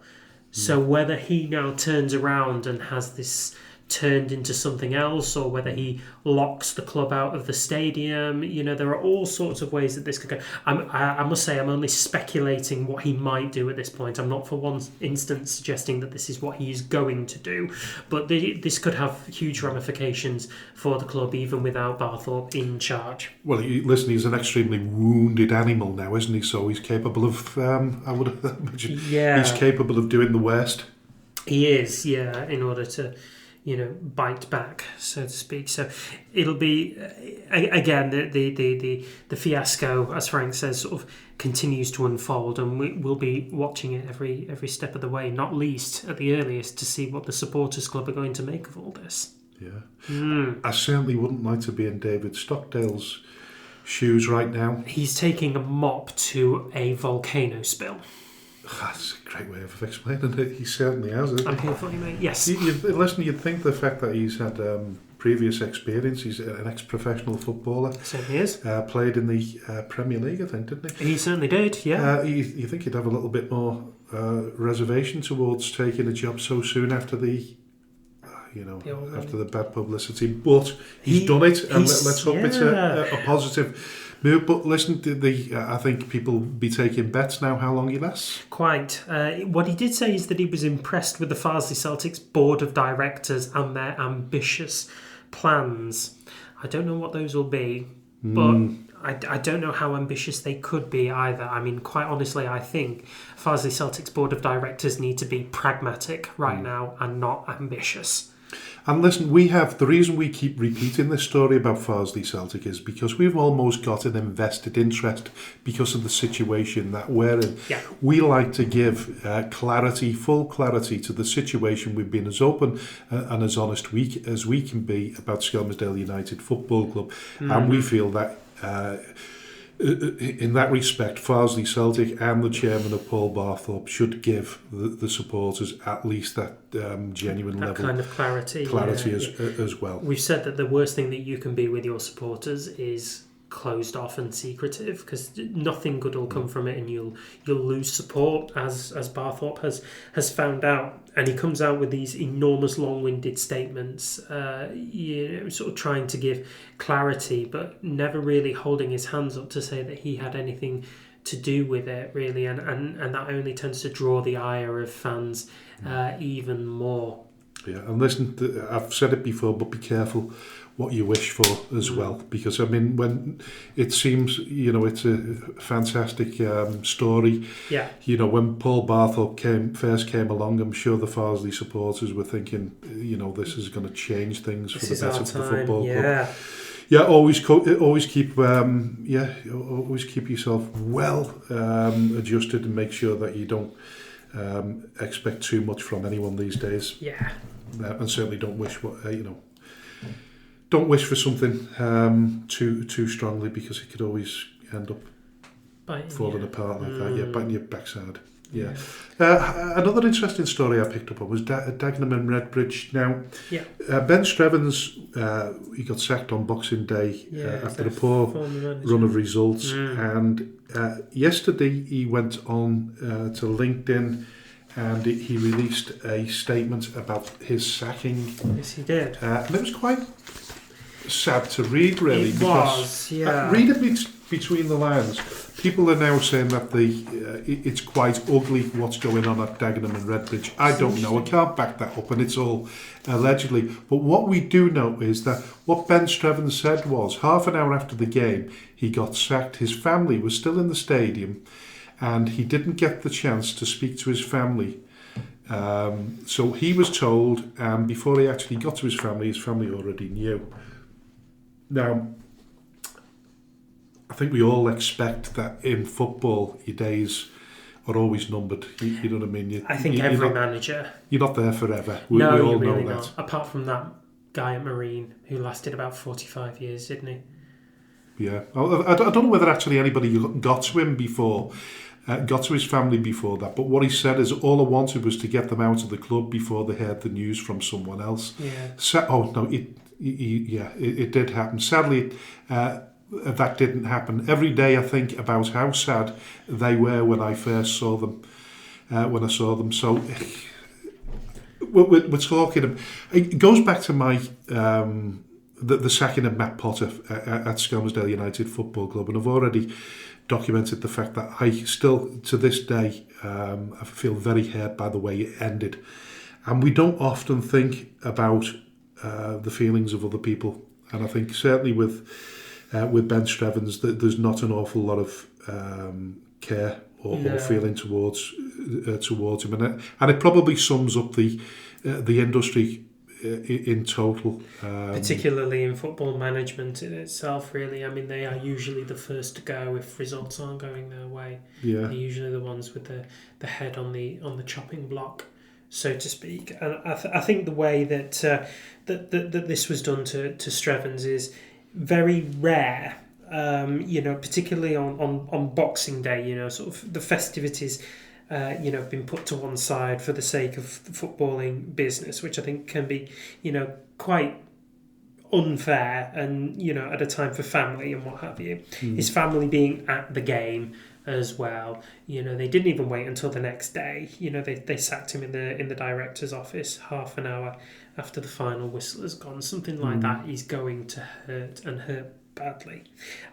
So whether he now turns around and has this turned into something else, or whether he locks the club out of the stadium, there are all sorts of ways that this could go. I must say I'm only speculating what he might do at this point. I'm not for one instant suggesting that this is what he is going to do, but this could have huge ramifications for the club even without Barthorpe in charge. Well, listen, he's an extremely wounded animal now, isn't he? So he's capable of I would imagine he's capable of doing the worst. He is, in order to bite back, so to speak. So it'll be again the fiasco, as Frank says, sort of continues to unfold, and we'll be watching it every step of the way. Not least at the earliest to see what the supporters club are going to make of all this. Yeah, I certainly wouldn't like to be in David Stockdale's shoes right now. He's taking a mop to a volcano spill. That's a great way of explaining it. He certainly has it. I'm here for you, mate. Yes. Listen, you'd think the fact that he's had previous experience, he's an ex-professional footballer. Certainly is. Played in the Premier League, I think, didn't he? He certainly did, yeah. You think he'd have a little bit more reservation towards taking a job so soon after the after the bad publicity, but he's done it, and let's hope it's a positive move. But listen, I think people be taking bets now how long he lasts. Quite. What he did say is that he was impressed with the Farsley Celtic's board of directors and their ambitious plans. I don't know what those will be, but I don't know how ambitious they could be either. I mean, quite honestly, I think Farsley Celtic's board of directors need to be pragmatic right now and not ambitious. And listen, the reason we keep repeating this story about Farsley Celtic is because we've almost got an invested interest because of the situation that we're in. Yeah. We like to give full clarity to the situation. We've been as open and as honest as we can be about Skelmersdale United Football Club. And we feel that in that respect, Farsley Celtic and the chairman of Paul Barthorpe should give the supporters at least that genuine that level kind of clarity as well. We've said that the worst thing that you can be with your supporters is closed off and secretive, because nothing good will come from it, and you'll lose support, as Barthorpe has found out. And he comes out with these enormous long-winded statements, sort of trying to give clarity, but never really holding his hands up to say that he had anything to do with it, really, and that only tends to draw the ire of fans even more. Yeah, and listen, I've said it before, but be careful what you wish for as well, because I mean, when it seems, it's a fantastic story. Yeah. When Paul Barthorpe first came along, I'm sure the Farsley supporters were thinking, this is going to change things for the better for the football club. Yeah, always keep yourself well adjusted, and make sure that you don't expect too much from anyone these days. Yeah. And certainly don't wish don't wish for something too strongly, because it could always end up falling apart like that. Biting your backside. Yeah. Another interesting story I picked up on was Dagenham and Redbridge. Now, Ben Strevens, he got sacked on Boxing Day after a poor run of results, and yesterday he went on to LinkedIn, and he released a statement about his sacking. Yes, he did. And it was quite sad to read, really. It was, yeah. Read it between the lines. People are now saying that it's quite ugly what's going on at Dagenham and Redbridge. I don't know. I can't back that up, and it's all allegedly. But what we do know is that what Ben Strevens said was, half an hour after the game, he got sacked. His family was still in the stadium, and he didn't get the chance to speak to his family. So he was told, and before he actually got to his family already knew. Now, I think we all expect that in football, your days are always numbered. You know what I mean? I think every manager. You're not there forever. We No, all you're really know that. not. Apart from that guy at Marine, who lasted about 45 years, didn't he? Yeah. I don't know whether actually anybody got to him before, got to his family before that, but what he said is all I wanted was to get them out of the club before they heard the news from someone else. Yeah. It did happen. Sadly, that didn't happen. Every day I think about how sad they were when I first saw them. So we're talking. It goes back to my the sacking of Matt Potter at Skelmersdale United Football Club, and I've already documented the fact that I still, to this day, I feel very hurt by the way it ended. And we don't often think about the feelings of other people. And I think certainly with Ben Strevens, there's not an awful lot of care or feeling towards him. And it probably sums up the industry in total. Particularly in football management in itself, really. I mean, they are usually the first to go if results aren't going their way. Yeah. They're usually the ones with the head on the chopping block, so to speak. And I think the way that this was done to Strevens is very rare. Particularly on Boxing Day, sort of the festivities been put to one side for the sake of the footballing business, which I think can be, quite unfair, and, at a time for family and what have you. His family being at the game as well. They didn't even wait until the next day. They sacked him in the director's office half an hour after the final whistle has gone. Something like that is going to hurt badly.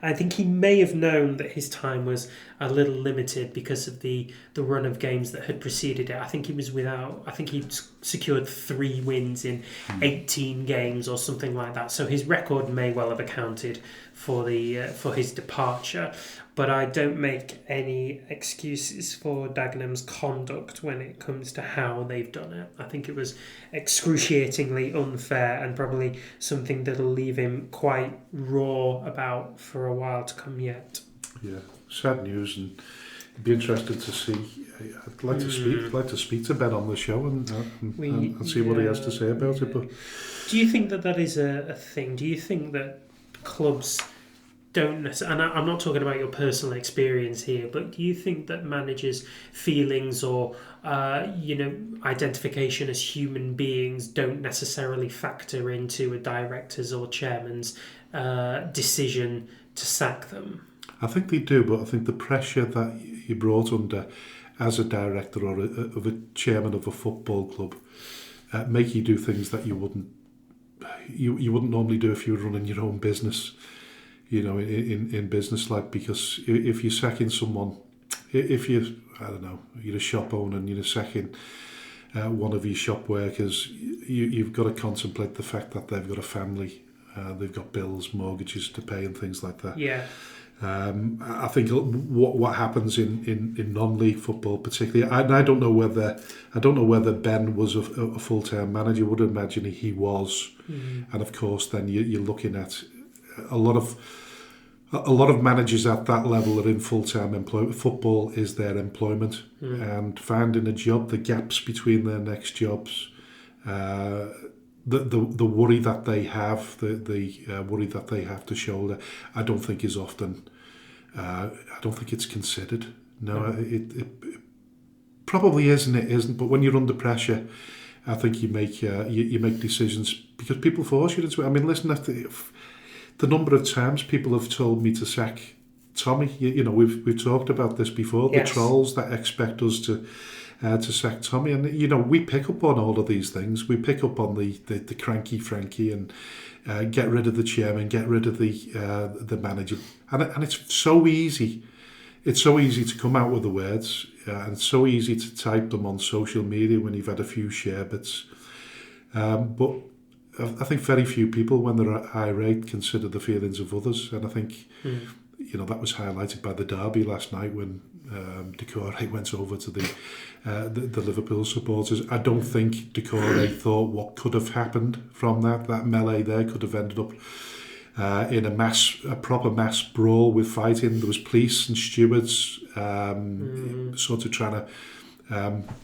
I think he may have known that his time was a little limited because of the run of games that had preceded it. I think he'd secured 3 wins in 18 games or something like that. So his record may well have accounted for his departure. But I don't make any excuses for Dagenham's conduct when it comes to how they've done it. I think it was excruciatingly unfair, and probably something that'll leave him quite raw about for a while to come yet. Yeah, sad news, and it'd be interested to see. I'd like to speak to Ben on the show and see what he has to say about it. But do you think that is a thing? Do you think that clubs don't necessarily, and I'm not talking about your personal experience here, but do you think that managers' feelings or identification as human beings don't necessarily factor into a director's or chairman's decision to sack them? I think they do, but I think the pressure that you're brought under as a director or of a chairman of a football club make you do things that you wouldn't normally do if you were running your own business. In business, like, because if you're sacking someone, if you're a shop owner and you're sacking one of your shop workers, you've got to contemplate the fact that they've got a family, they've got bills, mortgages to pay and things like that. Yeah. I think what happens in non-league football, particularly, I don't know whether Ben was a full-time manager. I would imagine he was, and of course, then you're looking at a lot of managers at that level are in full-time employment. Football is their employment, and finding a job, the gaps between their next jobs, the worry that they have, the worry that they have to shoulder, I don't think is often. I don't think it's considered. No, it probably isn't. It isn't. But when you're under pressure, I think you make decisions because people force you into it. I mean, listen, the number of times people have told me to sack Tommy. We've talked about this before. Yes. The trolls that expect us to sack Tommy, and we pick up on all of these things. We pick up on the cranky Frankie and get rid of the chairman, get rid of the manager, and it's so easy. It's so easy to come out with the words, and it's so easy to type them on social media when you've had a few share bits. But I think very few people, when they're irate, consider the feelings of others, and I think that was highlighted by the derby last night when Decore went over to the Liverpool supporters. I don't think Decore thought what could have happened from that melee there could have ended up in a proper mass brawl with fighting. There was police and stewards sort of trying to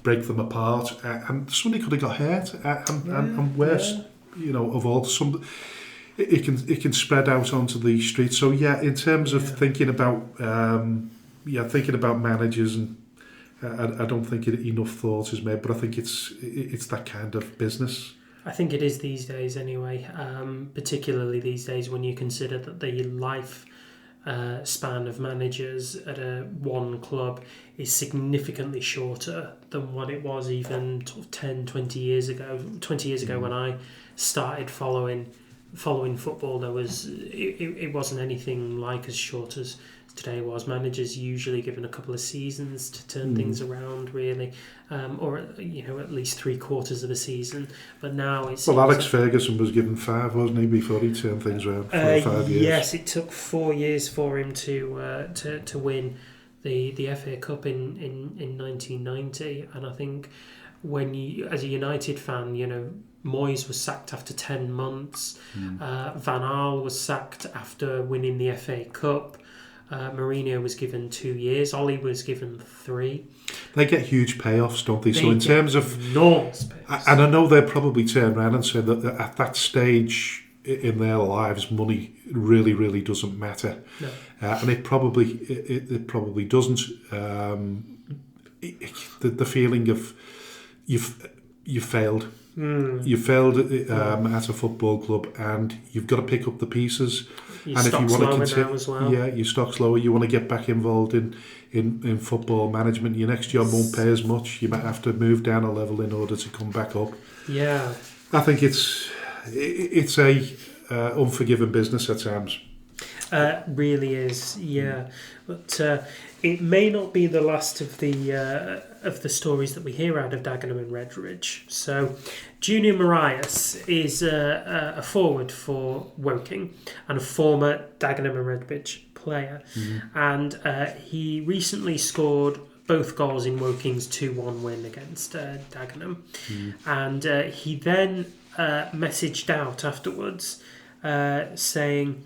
break them apart, and somebody could have got hurt, and worse. Of all it can spread out onto the streets. So in terms of thinking about managers, and I don't think enough thought is made, but I think it's that kind of business. I think it is these days anyway, particularly these days when you consider that the life span of managers at one club is significantly shorter than what it was even 10, 20 years ago. 20 years ago when I started following football, it wasn't anything like as short as today was. Managers usually given a couple of seasons to turn things around, really, or at least 3/4 of a season. But now it's Alex Ferguson was given 5, wasn't he, before he turned things around? 4 or 5 years. Yes, it took 4 years for him to win the FA Cup in 1990, and I think when you, as a United fan, Moyes was sacked after 10 months. Van Gaal was sacked after winning the FA Cup. Mourinho was given 2 years. Ollie was given 3. They get huge payoffs, don't they? So in terms of enormous payoffs. And I know they'll probably turn around and say that at that stage in their lives, money really, really doesn't matter. No. And it probably doesn't. The feeling of you've failed. You failed at a football club, and you've got to pick up the pieces. Your stock's lower now as well. Yeah, your stock's lower. You want to get back involved in football management. Your next job won't pay as much. You might have to move down a level in order to come back up. Yeah, I think it's a unforgiving business at times. Really is, yeah. But it may not be the last of the stories that we hear out of Dagenham and Redbridge. So, Junior Marias is a forward for Woking and a former Dagenham and Redbridge player. And he recently scored both goals in Woking's 2-1 win against Dagenham. And he then messaged out afterwards saying,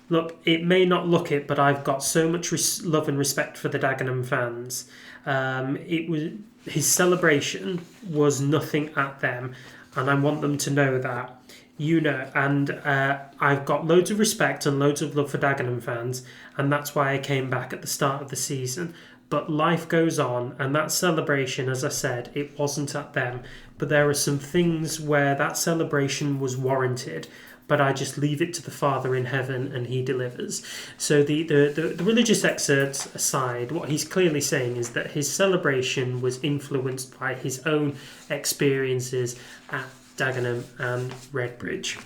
look, it may not look it, but I've got so much love and respect for the Dagenham fans. His celebration was nothing at them, and I want them to know that And I've got loads of respect and loads of love for Dagenham fans, and that's why I came back at the start of the season. But life goes on, and that celebration, as I said, it wasn't at them. But there are some things where that celebration was warranted, but I just leave it to the Father in heaven, and he delivers. So the religious excerpts aside, what he's clearly saying is that his celebration was influenced by his own experiences at Dagenham and Redbridge.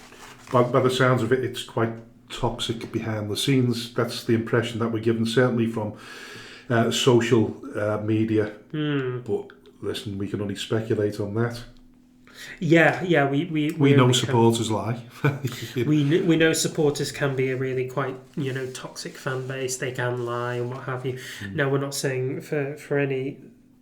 By the sounds of it, it's quite toxic behind the scenes. That's the impression that we're given, certainly from social media. But listen, we can only speculate on that. Yeah, we know supporters lie. we know supporters can be a really quite toxic fan base. They can lie and what have you. Now, we're not saying for any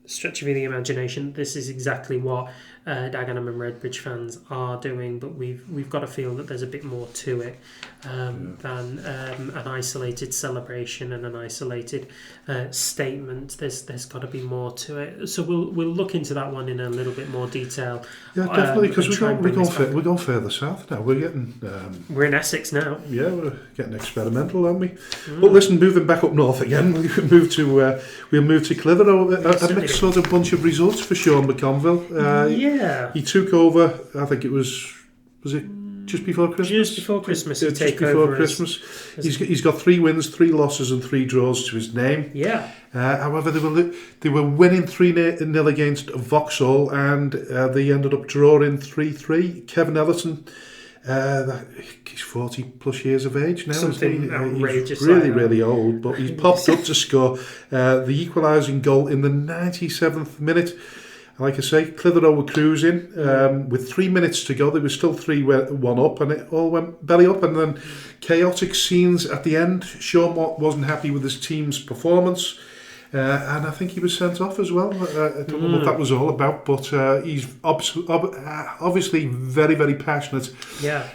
stretch of the imagination this is exactly what Dagenham and Redbridge fans are doing, but we've got to feel that there's a bit more to it than an isolated celebration and an isolated statement. There's got to be more to it. So we'll look into that one in a little bit more detail. Yeah, definitely, because we're going further south now. We're in Essex now. Yeah, we're getting experimental, aren't we? But listen, moving back up north again, we'll move to Clitheroe. A mixed sort of bunch of results for Sean McConville. Yeah. He took over, I think it was it just before Christmas? Just before Christmas. Just before Christmas. He's got 3 wins, 3 losses and 3 draws to his name. Yeah. However, they were winning 3-0 against Vauxhall, and they ended up drawing 3-3. Kevin Ellison, he's 40 plus years of age now. Something outrageous. He's really old, but he's popped up to score the equalising goal in the 97th minute. Like I say, Clitheroe were cruising with 3 minutes to go. They were still 3-1 up, and it all went belly up. And then chaotic scenes at the end. Sean wasn't happy with his team's performance, and I think he was sent off as well. I don't know what that was all about, but he's obviously very, very passionate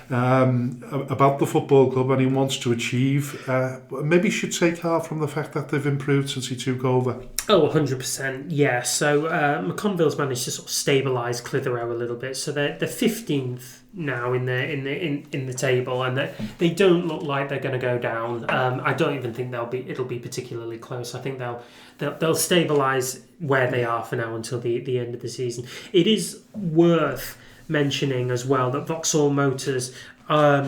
about the football club, and he wants to achieve. Maybe he should take heart from the fact that they've improved since he took over. Oh, 100%, yeah. So McConville's managed to sort of stabilise Clitheroe a little bit. So they're 15th now in the table, and they don't look like they're going to go down. I don't even think it'll be particularly close. I think they'll stabilise where they are for now until the end of the season. It is worth mentioning as well that Vauxhall Motors are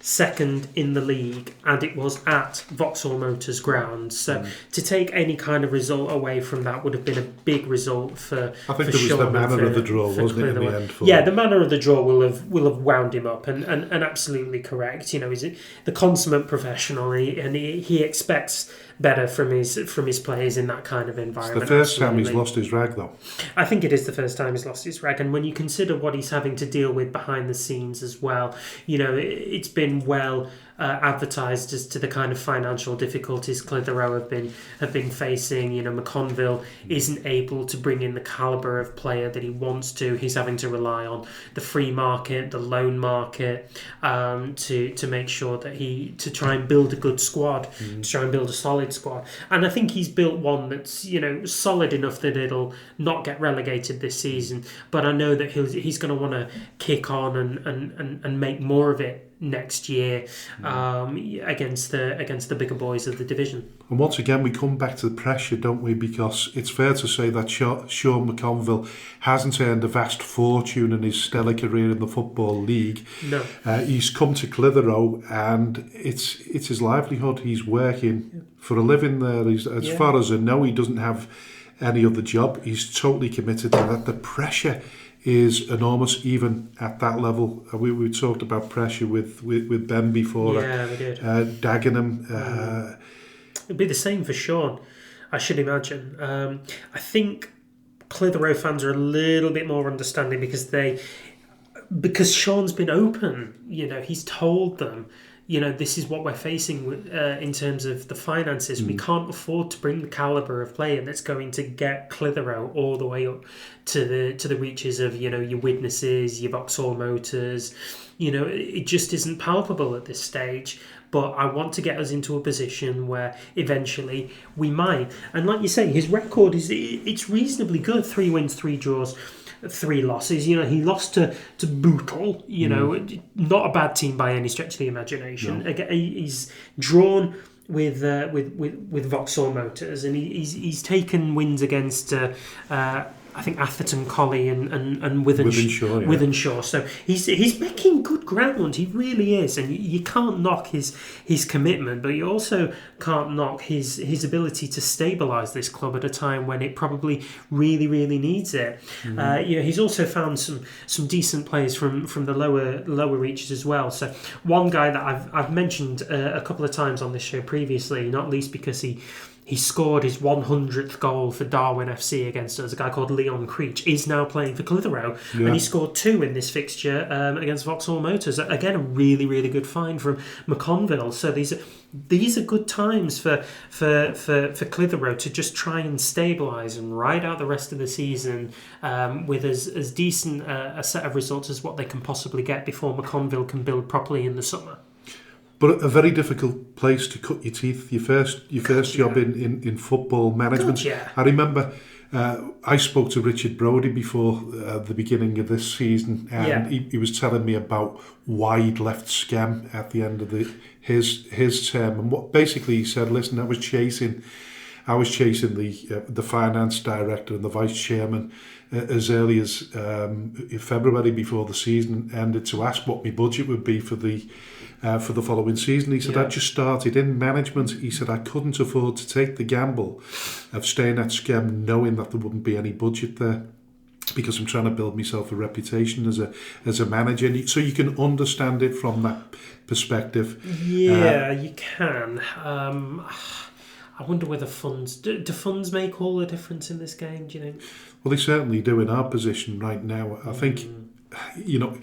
second in the league, and it was at Vauxhall Motors grounds. So to take any kind of result away from that would have been a big result for. I think it was the manner of the draw, wasn't it, in the end? The manner of the draw will have wound him up, and absolutely correct. He's the consummate professional, and he expects better from his players in that kind of environment. It's the first time he's lost his rag, though. I think it is the first time he's lost his rag, and when you consider what he's having to deal with behind the scenes as well, it's been well advertised as to the kind of financial difficulties Clitheroe have been facing. McConville isn't able to bring in the calibre of player that he wants to. He's having to rely on the free market, the loan market, to make sure that to try and build a good squad, to try and build a solid squad. And I think he's built one that's solid enough that it'll not get relegated this season. But I know that he's going to want to kick on and make more of it next year against the bigger boys of the division. And once again, we come back to the pressure, don't we? Because it's fair to say that Sean McConville hasn't earned a vast fortune in his stellar career in the Football League. No. He's come to Clitheroe, and it's his livelihood. He's working for a living there. As far as I know, he doesn't have any other job. He's totally committed to that. The pressure is enormous, even at that level. We talked about pressure with Ben before. Yeah, we did. Dagenham. It'd be the same for Sean, I should imagine. I think Clitheroe fans are a little bit more understanding because Sean's been open. He's told them, this is what we're facing in terms of the finances. We can't afford to bring the calibre of player that's going to get Clitheroe all the way up to the reaches of, your Witnesses, your Vauxhall Motors. It just isn't palpable at this stage. But I want to get us into a position where eventually we might. And like you say, his record it's reasonably good. 3 wins, 3 draws. 3 losses. You know, he lost to Bootle. You know, not a bad team by any stretch of the imagination. No. Again, he's drawn with Vauxhall Motors, and he's taken wins against I think Atherton Colley and Wythenshawe. So he's making good ground. He really is, and you can't knock his commitment, but you also can't knock his ability to stabilise this club at a time when it probably really, really needs it. You know, he's also found some decent players from the lower reaches as well. So one guy that I've mentioned a couple of times on this show previously, not least because he scored his 100th goal for Darwin FC against us. A guy called Leon Creech is now playing for Clitheroe, and he scored 2 in this fixture against Vauxhall Motors. Again, a really, really good find from McConville. So these are good times for Clitheroe to just try and stabilise and ride out the rest of the season with as decent a set of results as what they can possibly get before McConville can build properly in the summer. But a very difficult place to cut your teeth. Your first job in football management. I remember I spoke to Richard Brodie before the beginning of this season, and he was telling me about why he'd left Skem at the end of his term. And what basically he said, listen, I was chasing the finance director and the vice chairman as early as February before the season ended to ask what my budget would be for the following season. He said, I just started in management. He said, I couldn't afford to take the gamble of staying at Skem knowing that there wouldn't be any budget there, because I'm trying to build myself a reputation as a manager. So you can understand it from that perspective. Yeah, you can. I wonder whether funds... Do funds make all the difference in this game, do you think? Well, they certainly do in our position right now. I think, you know...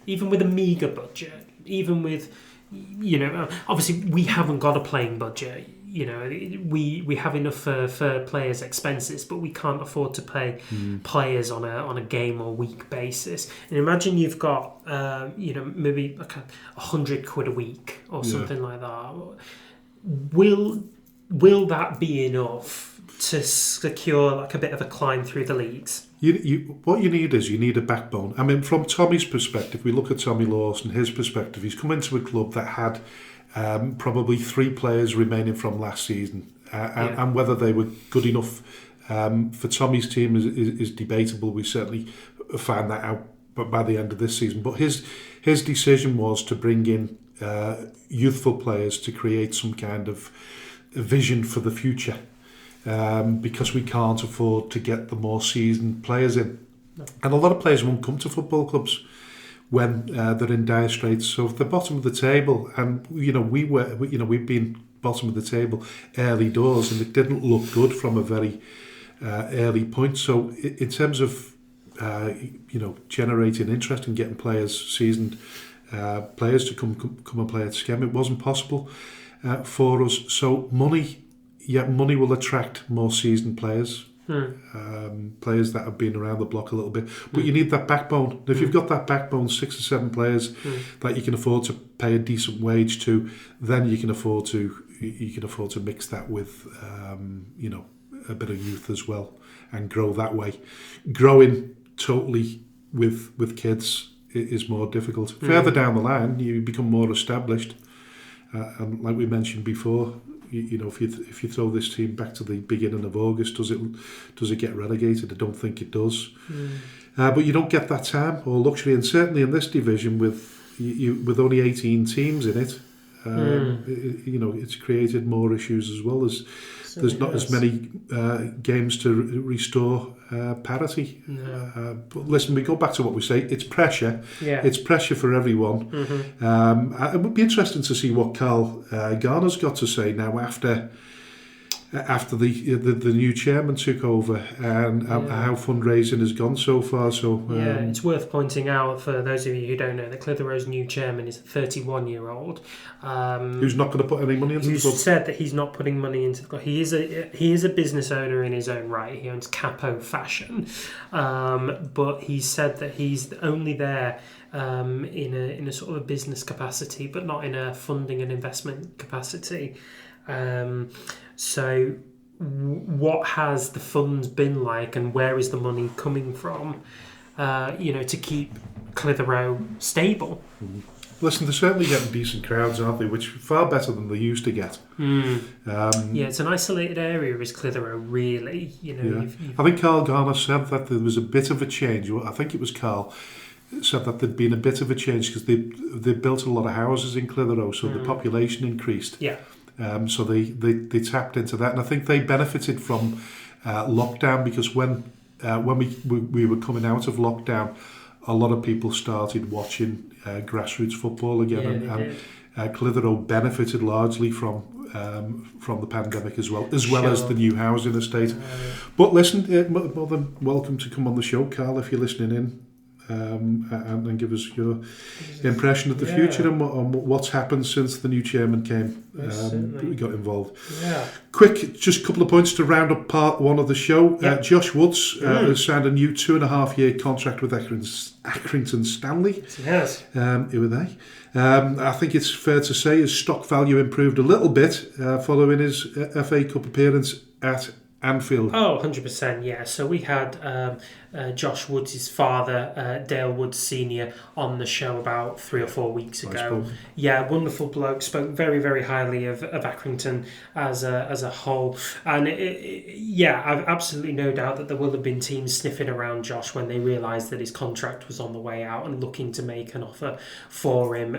Even with a meagre budget, even with... You know, obviously we haven't got a playing budget. You know, we have enough for players' expenses, but we can't afford to pay players on a game or week basis. And imagine you've got you know, maybe like £100 a week or something like that. Will that be enough to secure like a bit of a climb through the leagues? What you need is a backbone. I mean, from Tommy's perspective, we look at Tommy Lawson, his perspective, he's come into a club that had probably 3 players remaining from last season, and whether they were good enough for Tommy's team is debatable. We certainly found that out by the end of this season. But his decision was to bring in youthful players to create some kind of vision for the future. Because we can't afford to get the more seasoned players in. No. And a lot of players won't come to football clubs when they're in dire straits. So at the bottom of the table, and you know we've been bottom of the table early doors, and it didn't look good from a very early point. So in terms of you know, generating interest and getting players, seasoned players to come and play at Skem, it wasn't possible for us. So money will attract more seasoned players, players that have been around the block a little bit. But you need that backbone. If you've got that backbone, 6 or 7 players that you can afford to pay a decent wage to, then you can afford to mix that with you know, a bit of youth as well, and grow that way. Growing totally with kids is more difficult. Further down the line, you become more established, and like we mentioned before. You know, if you throw this team back to the beginning of August, does it get relegated? I don't think it does. But you don't get that time or luxury, and certainly in this division with only 18 teams in it, you know, it's created more issues as well. There's not as many games to restore parity. No. But listen, we go back to what we say. It's pressure. Yeah. It's pressure for everyone. It would be interesting to see what Carl Garner's got to say now after the new chairman took over, and how fundraising has gone so far. So it's worth pointing out for those of you who don't know that Clitheroe's new chairman is a 31-year-old who's not going to put any money into the club. Who's said that he's not putting money into the club. He is a business owner in his own right. He owns Capo Fashion, but he said that he's only there in a sort of a business capacity, but not in a funding and investment capacity. So what has the funds been like, and where is the money coming from? to keep Clitheroe stable. Listen, they're certainly getting decent crowds, aren't they? Which are far better than they used to get. It's an isolated area, is Clitheroe, really. I think Carl Garner said that there was a bit of a change. I think it was Carl said that there'd been a bit of a change because they built a lot of houses in Clitheroe, so the population increased. Yeah. So they tapped into that, and I think they benefited from lockdown, because when we were coming out of lockdown, a lot of people started watching grassroots football again, and Clitheroe benefited largely from the pandemic as well as the new housing estate. But listen, more than welcome to come on the show, Carl, if you're listening in. And give us your impression of the future and what's happened since the new chairman came. We got involved. Quick, just a couple of points to round up part one of the show. Josh Woods has signed a new 2.5-year contract with Accrington Stanley. Yes. Who are they? I think it's fair to say his stock value improved a little bit following his FA Cup appearance at Anfield. 100%, yeah. So we had Josh Woods' father, Dale Woods Sr., on the show about 3 or 4 weeks ago. Yeah, wonderful bloke. Spoke very, very highly of Accrington as a whole. And I've absolutely no doubt that there will have been teams sniffing around Josh when they realised that his contract was on the way out and looking to make an offer for him.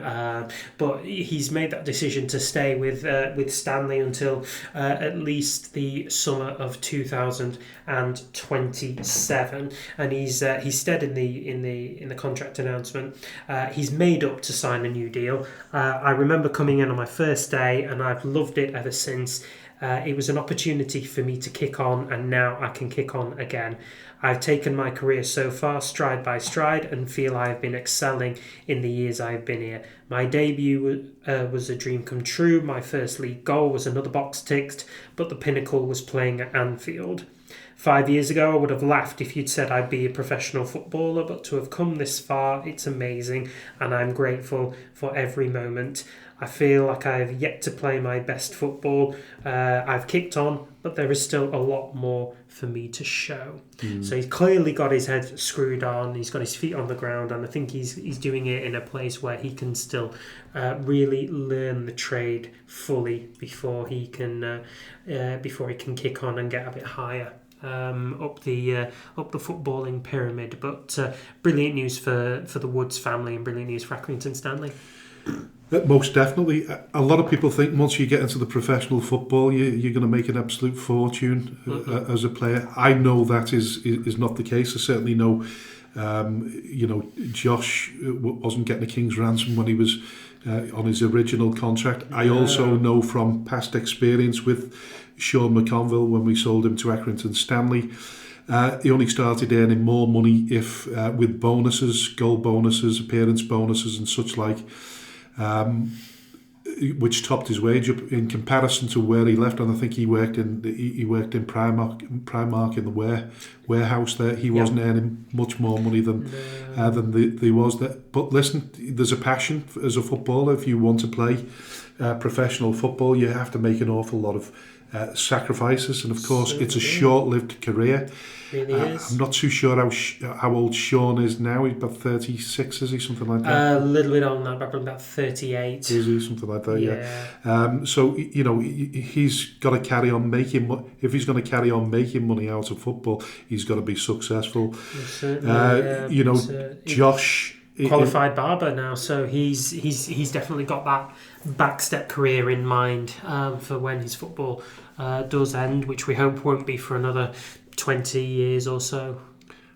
But he's made that decision to stay with Stanley until at least the summer of 2027. And he's said in the contract announcement, he's made up to sign a new deal. I remember coming in on my first day, and I've loved it ever since. It was an opportunity for me to kick on, and now I can kick on again. I've taken my career so far stride by stride and feel I have been excelling in the years I've been here. My debut was a dream come true. My first league goal was another box ticked, but the pinnacle was playing at Anfield. 5 years ago, I would have laughed if you'd said I'd be a professional footballer, but to have come this far, it's amazing, and I'm grateful for every moment. I feel like I have yet to play my best football. I've kicked on, but there is still a lot more for me to show. So he's clearly got his head screwed on, he's got his feet on the ground, and I think he's doing it in a place where he can still really learn the trade fully before he can kick on and get a bit higher. Up the footballing pyramid, but brilliant news for the Woods family and brilliant news for Accrington Stanley. Most definitely. A lot of people think once you get into the professional football, you're going to make an absolute fortune as a player. I know that is not the case. I certainly know, Josh wasn't getting a king's ransom when he was on his original contract. I also know from past experience with Sean McConville when we sold him to Accrington Stanley, he only started earning more money if with bonuses, goal bonuses, appearance bonuses and such like, which topped his wage up in comparison to where he left. And I think he worked in Primark in the warehouse there. He wasn't earning much more money than he was there. But listen, there's a passion as a footballer. If you want to play professional football, you have to make an awful lot of sacrifices, and of course it's a short-lived career. Really is. I'm not too sure how old Sean is now. He's about 36, is he? Something like that? A little bit on that, probably about 38. Is he? Something like that, yeah. So, he's got to carry on making money. If he's going to carry on making money out of football, he's got to be successful. Josh... Qualified barber now, so he's definitely got that backstep career in mind for when his football does end, which we hope won't be for another 20 years or so.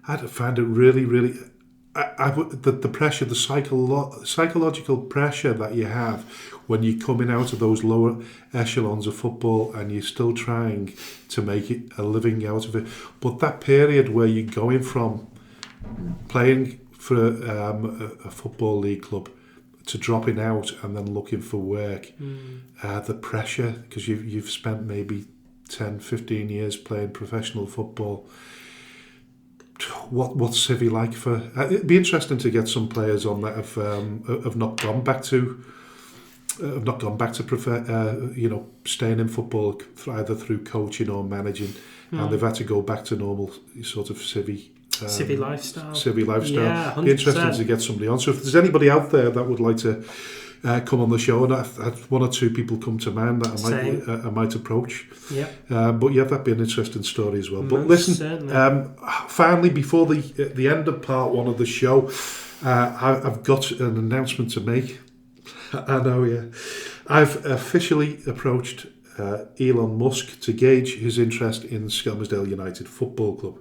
I find it really, really... the pressure, the psychological pressure that you have when you're coming out of those lower echelons of football and you're still trying to make it a living out of it. But that period where you're going from playing for a football league club to dropping out and then looking for work, the pressure, because you've spent maybe 10, 15 years playing professional football. What's Civvy like for? It'd be interesting to get some players on that have not gone back to staying in football either through coaching or managing, and they've had to go back to normal sort of Civvy Civi Lifestyle. Civi Lifestyle. Yeah, 100%. Be interesting to get somebody on. So if there's anybody out there that would like to come on the show, and one or two people come to mind that I might approach. Yeah. But yeah, that'd be an interesting story as well. But Most listen, certainly. finally, before the end of part one of the show, I've got an announcement to make. I know, yeah. I've officially approached Elon Musk to gauge his interest in Skelmersdale United Football Club.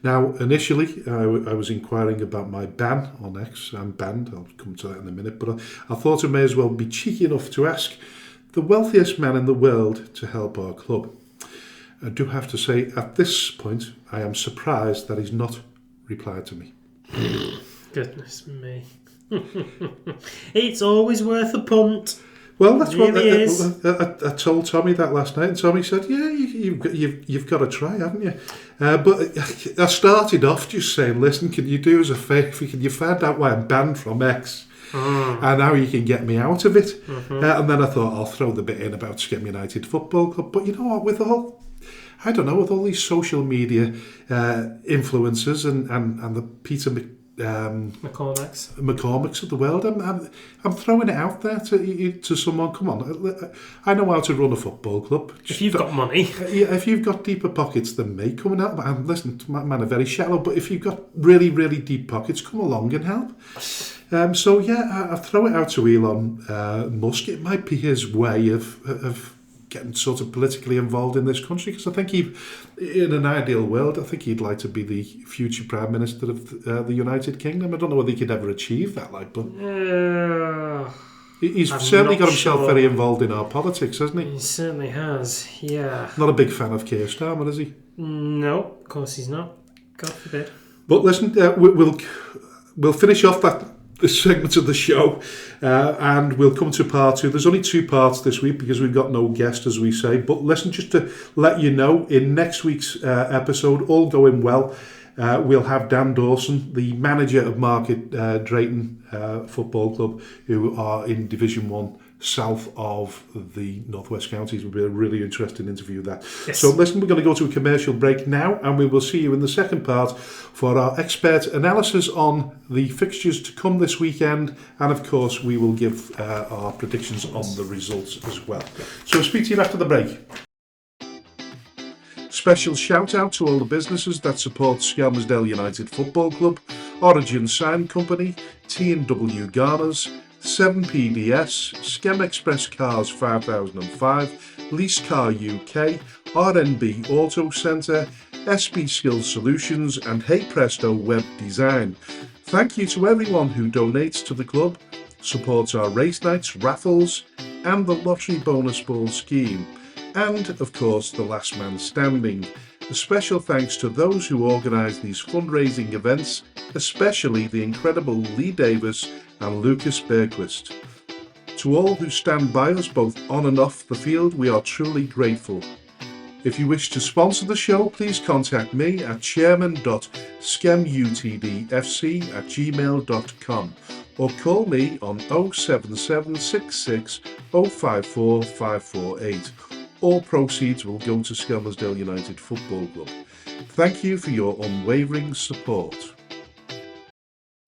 Now, initially, I was inquiring about my ban on X. I'm banned, I'll come to that in a minute, but I thought I may as well be cheeky enough to ask the wealthiest man in the world to help our club. I do have to say, at this point, I am surprised that he's not replied to me. Goodness me. It's always worth a punt. Well, that's really what I told Tommy that last night, and Tommy said, "Yeah, you've got to try, haven't you?" But I started off just saying, "Listen, can you do us a favour? Can you find out why I'm banned from X, and how you can get me out of it?" And then I thought I'll throw the bit in about Skem United Football Club. But you know what? With all these social media influencers and the Peter McCormick's of the world, I'm throwing it out there to someone. Come on, I know how to run a football club. If you've got money, if you've got deeper pockets than me, coming out. And listen, my man are very shallow, but if you've got really, really deep pockets, come along and help. So yeah, I throw it out to Elon Musk. It might be his way of getting sort of politically involved in this country, because I think in an ideal world, I think he'd like to be the future Prime Minister of the United Kingdom. I don't know whether he could ever achieve that, but he's certainly got himself very involved in our politics, hasn't he? He certainly has, yeah. Not a big fan of Keir Starmer, is he? No, of course he's not. God forbid. But listen, we'll finish off this segment of the show, and we'll come to part two. There's only 2 parts this week because we've got no guest, as we say. But listen, just to let you know, in next week's episode, all going well, we'll have Dan Dawson, the manager of Market Drayton Football Club, who are in Division 1 south of the Northwest Counties. It will be a really interesting interview, that. Yes. So listen, we're going to go to a commercial break now, and we will see you in the second part for our expert analysis on the fixtures to come this weekend, and of course we will give our predictions on the results as well. So I'll speak to you after the break. Special shout out to all the businesses that support Skelmersdale United Football Club: Origin Sign Company, T&W Garners, 7PDS, Skem Express Cars 5005, Lease Car UK, RNB Auto Centre, SB Skills Solutions, and Hey Presto Web Design. Thank you to everyone who donates to the club, supports our race nights, raffles, and the lottery bonus ball scheme, and of course the last man standing. A special thanks to those who organise these fundraising events, especially the incredible Lee Davis and Lucas Bergquist. To all who stand by us both on and off the field, we are truly grateful. If you wish to sponsor the show, please contact me at chairman.skemutdfc@gmail.com or call me on 07766 054 548. All proceeds will go to Skelmersdale United Football Club. Thank you for your unwavering support.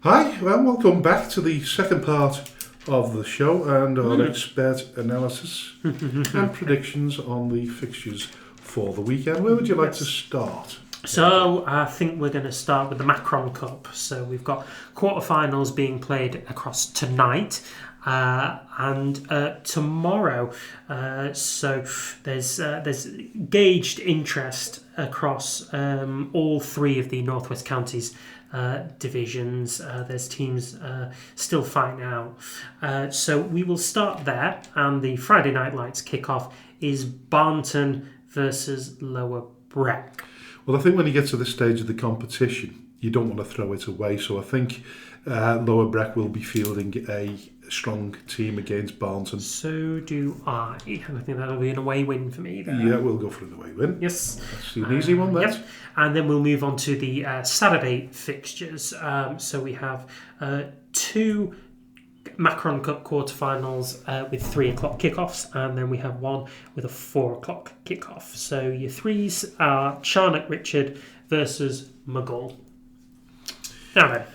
Hi, well, welcome back to the second part of the show and our expert analysis and predictions on the fixtures for the weekend. Where would you like to start? So I think we're going to start with the Macron Cup. So we've got quarterfinals being played across tonight and tomorrow. So there's gauged interest across all 3 of the Northwest Counties divisions. There's teams still fighting out. So we will start there, and the Friday Night Lights kickoff is Barnton versus Lower Breck. Well, I think when you get to this stage of the competition, you don't want to throw it away. So I think Lower Breck will be fielding a strong team against Barnton. So do I. And I think that'll be an away win for me there. Yeah, we'll go for an away win. Yes. That's an easy one, that. Yep. And then we'll move on to the Saturday fixtures. So we have 2 Macron Cup quarterfinals with 3 o'clock kickoffs, and then we have one with a 4 o'clock kickoff. So your 3s are Charnock Richard versus Mughal. Now then.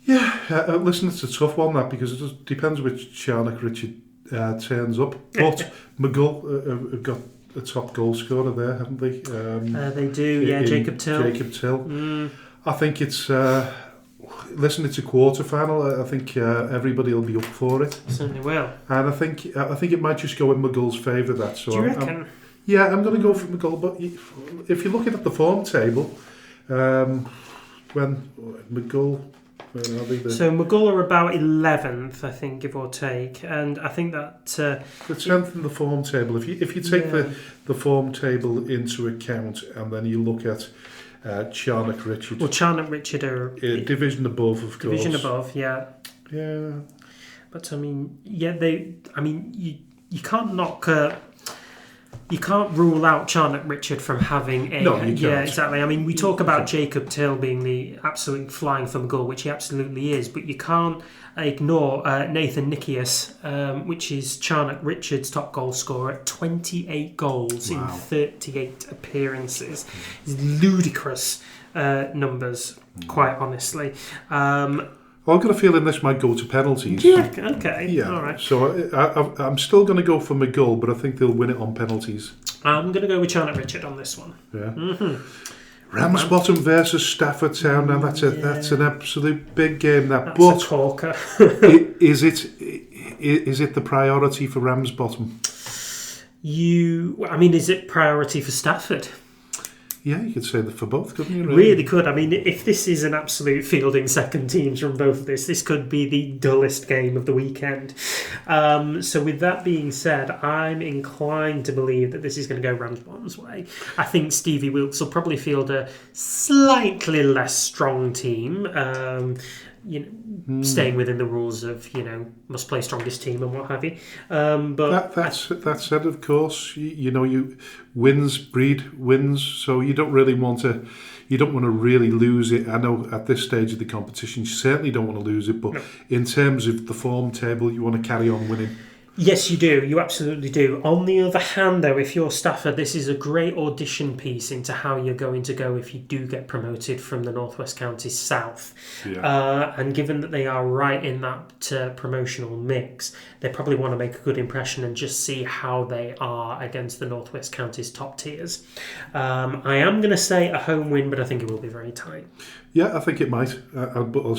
Yeah, listen, it's a tough one, that, because it just depends which Charnock Richard turns up. But McGull have got a top goal scorer there, haven't they? They do, Jacob Till. Jacob Till. I think it's... listen, it's a quarter-final. I think everybody will be up for it. Certainly will. And I think it might just go in McGull's favour, that. So do you reckon? I'm going to go for McGull. But if you're looking at the form table, when McGull... So McGull are about 11th, I think, give or take, and I think that the 10th in the form table. If you take the form table into account, and then you look at Charnock Richard. Well, Charnock Richard are division above, of course. Division above, yeah. Yeah. But I mean, you can't knock. You can't rule out Charnock Richard from having a... No, you can't. Yeah, exactly. I mean, we talk about Jacob Till being the absolute flying for McGull, which he absolutely is, but you can't ignore Nathan Nikias, which is Charnock Richard's top goal scorer at 28 goals in 38 appearances. It's ludicrous numbers, quite honestly. I've got a feeling this might go to penalties. Yeah, okay. Yeah. All right. So I'm still going to go for McGull, but I think they'll win it on penalties. I'm going to go with Charnock Richard on this one. Yeah. Mm-hmm. Ramsbottom versus Stafford Town. Now that's an absolute big game. That's a corker. Is it the priority for Ramsbottom? Is it priority for Stafford? Yeah, you could say that for both, couldn't you? Really could. I mean, if this is an absolute fielding second teams from both of this could be the dullest game of the weekend. So with that being said, I'm inclined to believe that this is going to go Ramsbottom's way. I think Stevie Wilkes will probably field a slightly less strong team. Staying within the rules of must play strongest team and what have you. But that said, of course, you wins breed wins, so you don't want to really lose it. I know at this stage of the competition, you certainly don't want to lose it, but in terms of the form table, you want to carry on winning. Yes, you do. You absolutely do. On the other hand, though, if you're Stafford, this is a great audition piece into how you're going to go if you do get promoted from the North West Counties South. Yeah. And given that they are right in that promotional mix, they probably want to make a good impression and just see how they are against the North West Counties top tiers. I am going to say a home win, but I think it will be very tight. Yeah, I think it might. I'll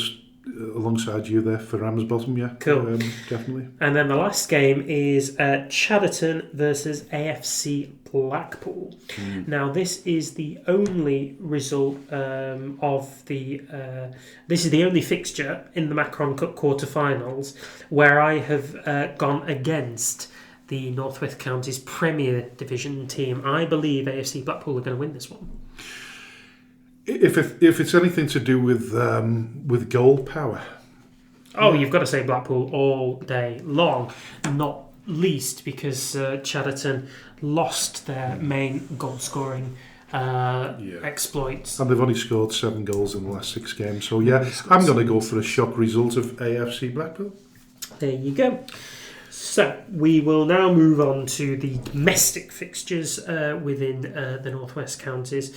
alongside you there for Ramsbottom, yeah. Cool. Definitely. And then the last game is Chadderton versus AFC Blackpool. Now, this is the only result of the... this is the only fixture in the Macron Cup quarterfinals where I have gone against the North West Counties Premier Division team. I believe AFC Blackpool are going to win this one. If it's anything to do with goal power. Oh, you've got to say Blackpool all day long, not least because Chadderton lost their main goal scoring exploits. And they've only scored 7 goals in the last 6 games. So I'm going to go for a shock result of AFC Blackpool. There you go. So we will now move on to the domestic fixtures within the North West Counties.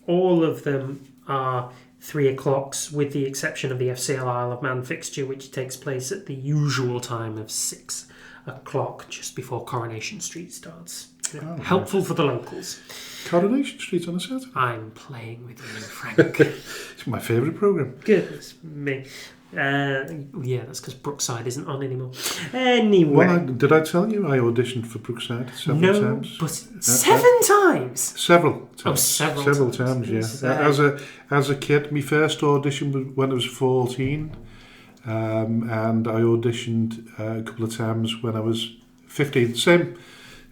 All of them are 3 o'clocks, with the exception of the FCL Isle of Man fixture, which takes place at the usual time of 6 o'clock, just before Coronation Street starts. Helpful for the locals. Coronation Street on a Saturday? I'm playing with you, Frank. It's my favourite programme. Goodness me. That's because Brookside isn't on anymore. Anyway. Did I tell you I auditioned for Brookside several times? But 7 times? Several times. Oh, several times, yeah. As a kid, my first audition was when I was 14, and I auditioned a couple of times when I was 15. Same.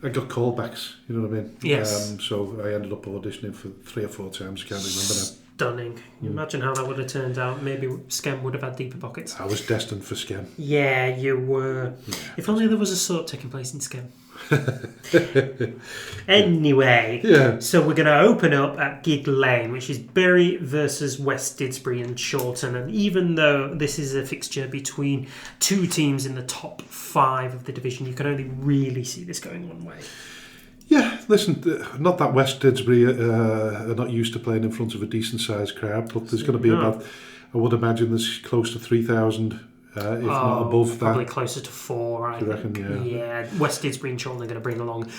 I got callbacks, you know what I mean? Yes. So I ended up auditioning for 3 or 4 times, can't remember now. Stunning. You imagine how that would have turned out. Maybe Skem would have had deeper pockets. I was destined for Skem. Yeah, you were. Yeah. If only there was a sort taking place in Skem. Anyway, so we're going to open up at Gig Lane, which is Bury versus West Didsbury and Chorlton. And even though this is a fixture between 2 teams in the top 5 of the division, you can only really see this going one way. Yeah, listen, not that West Didsbury are not used to playing in front of a decent-sized crowd, but there's going to be about, I would imagine there's close to 3,000, if not above that. Probably closer to 4, I reckon, think. Yeah, West Didsbury and Chorley are going to bring along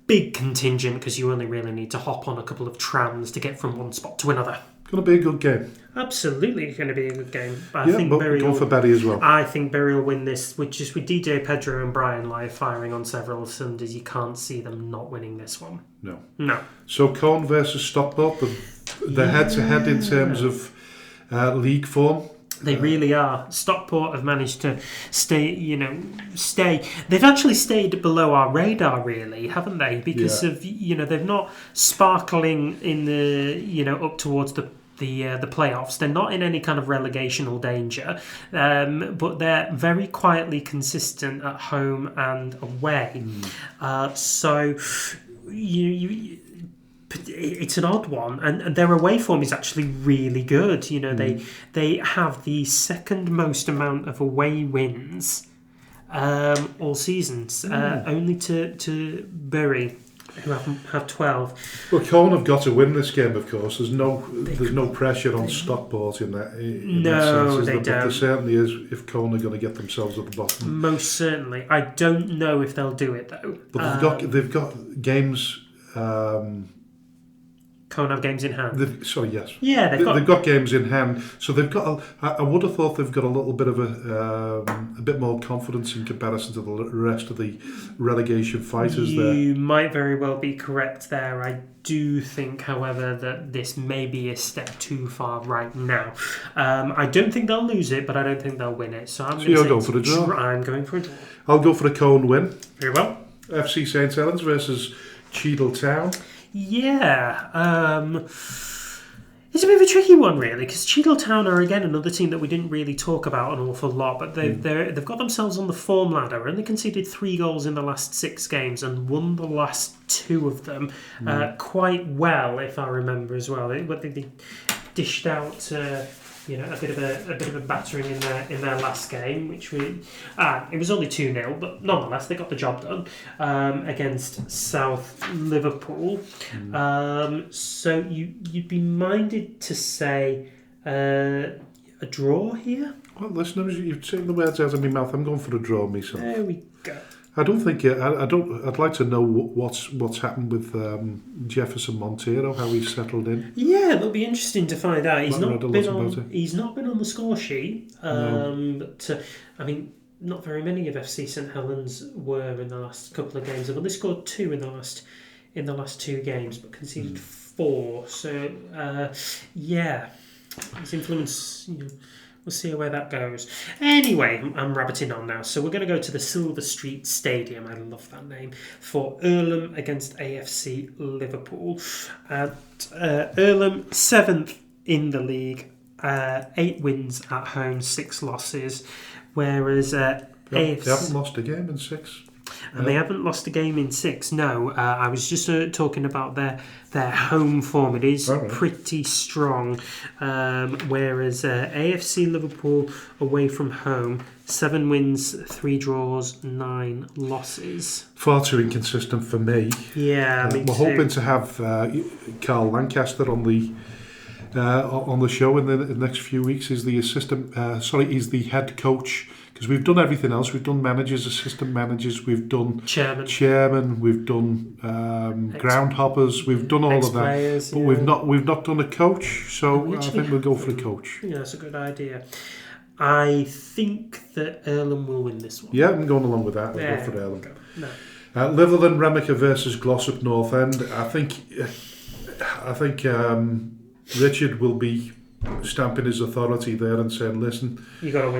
big contingent because you only really need to hop on a couple of trams to get from one spot to another. Going to be a good game. Absolutely going to be a good game. I think but Bury go for Bury as well. I think Bury will win this, with DJ, Pedro and Brian live firing on several cylinders. You can't see them not winning this one. No. So Colne versus Stockport, they're head-to-head in terms of league form. They really are. Stockport have managed to stay. They've actually stayed below our radar, really, haven't they? Because of they're not sparkling in the up towards the playoffs. They're not in any kind of relegational danger, but they're very quietly consistent at home and away. So it's an odd one, and their away form is actually really good. They have the second most amount of away wins all seasons, only to Bury, who have 12. Well, Colne have got to win this game, of course. There's no pressure on Stockport in that sense. They don't. But there certainly is if Colne are going to get themselves at the bottom. Most certainly. I don't know if they'll do it though. But they've got games. Colne have games in hand. Yes. Yeah, they've got games in hand. So they've got. I would have thought they've got a little bit of a bit more confidence in comparison to the rest of the relegation fighters. You might very well be correct there. I do think, however, that this may be a step too far right now. I don't think they'll lose it, but I don't think they'll win it. So you'll go for a draw. I'm going for a draw. I'll go for a Colne win. Very well. FC St Helens versus Cheadle Town. Yeah, it's a bit of a tricky one, really, because Cheadle Town are again another team that we didn't really talk about an awful lot, but they've got themselves on the form ladder. Only conceded 3 goals in the last 6 games and won the last 2 of them quite well, if I remember as well. They dished out a bit of a battering in their last game, which it was only 2-0, but nonetheless they got the job done against South Liverpool. So you'd be minded to say a draw here. Well, listeners, you've taken the words out of my mouth. I'm going for a draw myself. There we go. I don't think I'd like to know what's happened with Jefferson Montero, how he's settled in. Yeah, it'll be interesting to find out. He's not been on the score sheet. But not very many of FC St Helens were in the last couple of games. They've only scored 2 in the last 2 games, but conceded 4. So his influence. We'll see where that goes. Anyway, I'm rabbiting on now. So we're going to go to the Silver Street Stadium. I love that name. For Earlham against AFC Liverpool. Earlham 7th in the league. 8 wins at home, 6 losses. Whereas AFC... They haven't lost a game in 6. And they haven't lost a game in 6. No, I was just talking about their home form. It is pretty strong. Whereas AFC Liverpool away from home, 7 wins, 3 draws, 9 losses. Far too inconsistent for me. Yeah, we're hoping to have Carl Lancaster on the show in the next few weeks. He's the head coach. Because we've done everything else. We've done managers, assistant managers. We've done chairman. We've done groundhoppers. We've done all of that. But we've not done a coach. So I think we'll go for a coach. Yeah, that's a good idea. I think that Earlham will win this one. Yeah, I'm going along with that. We'll go for Earlham. No. Litherland Remica versus Glossop North End. I think Richard will be stamping his authority there and saying, listen, we've got to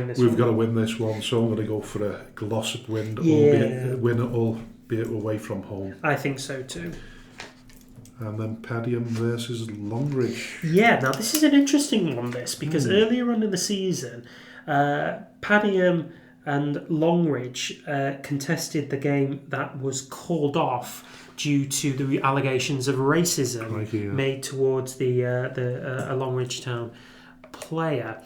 win this one, so I'm going to go for a Glossop win, albeit away from home. I think so too. And then Padiham versus Longridge. Yeah, now this is an interesting one, because earlier on in the season, Padiham and Longridge contested the game that was called off due to the allegations of racism made towards a Longridge Town player.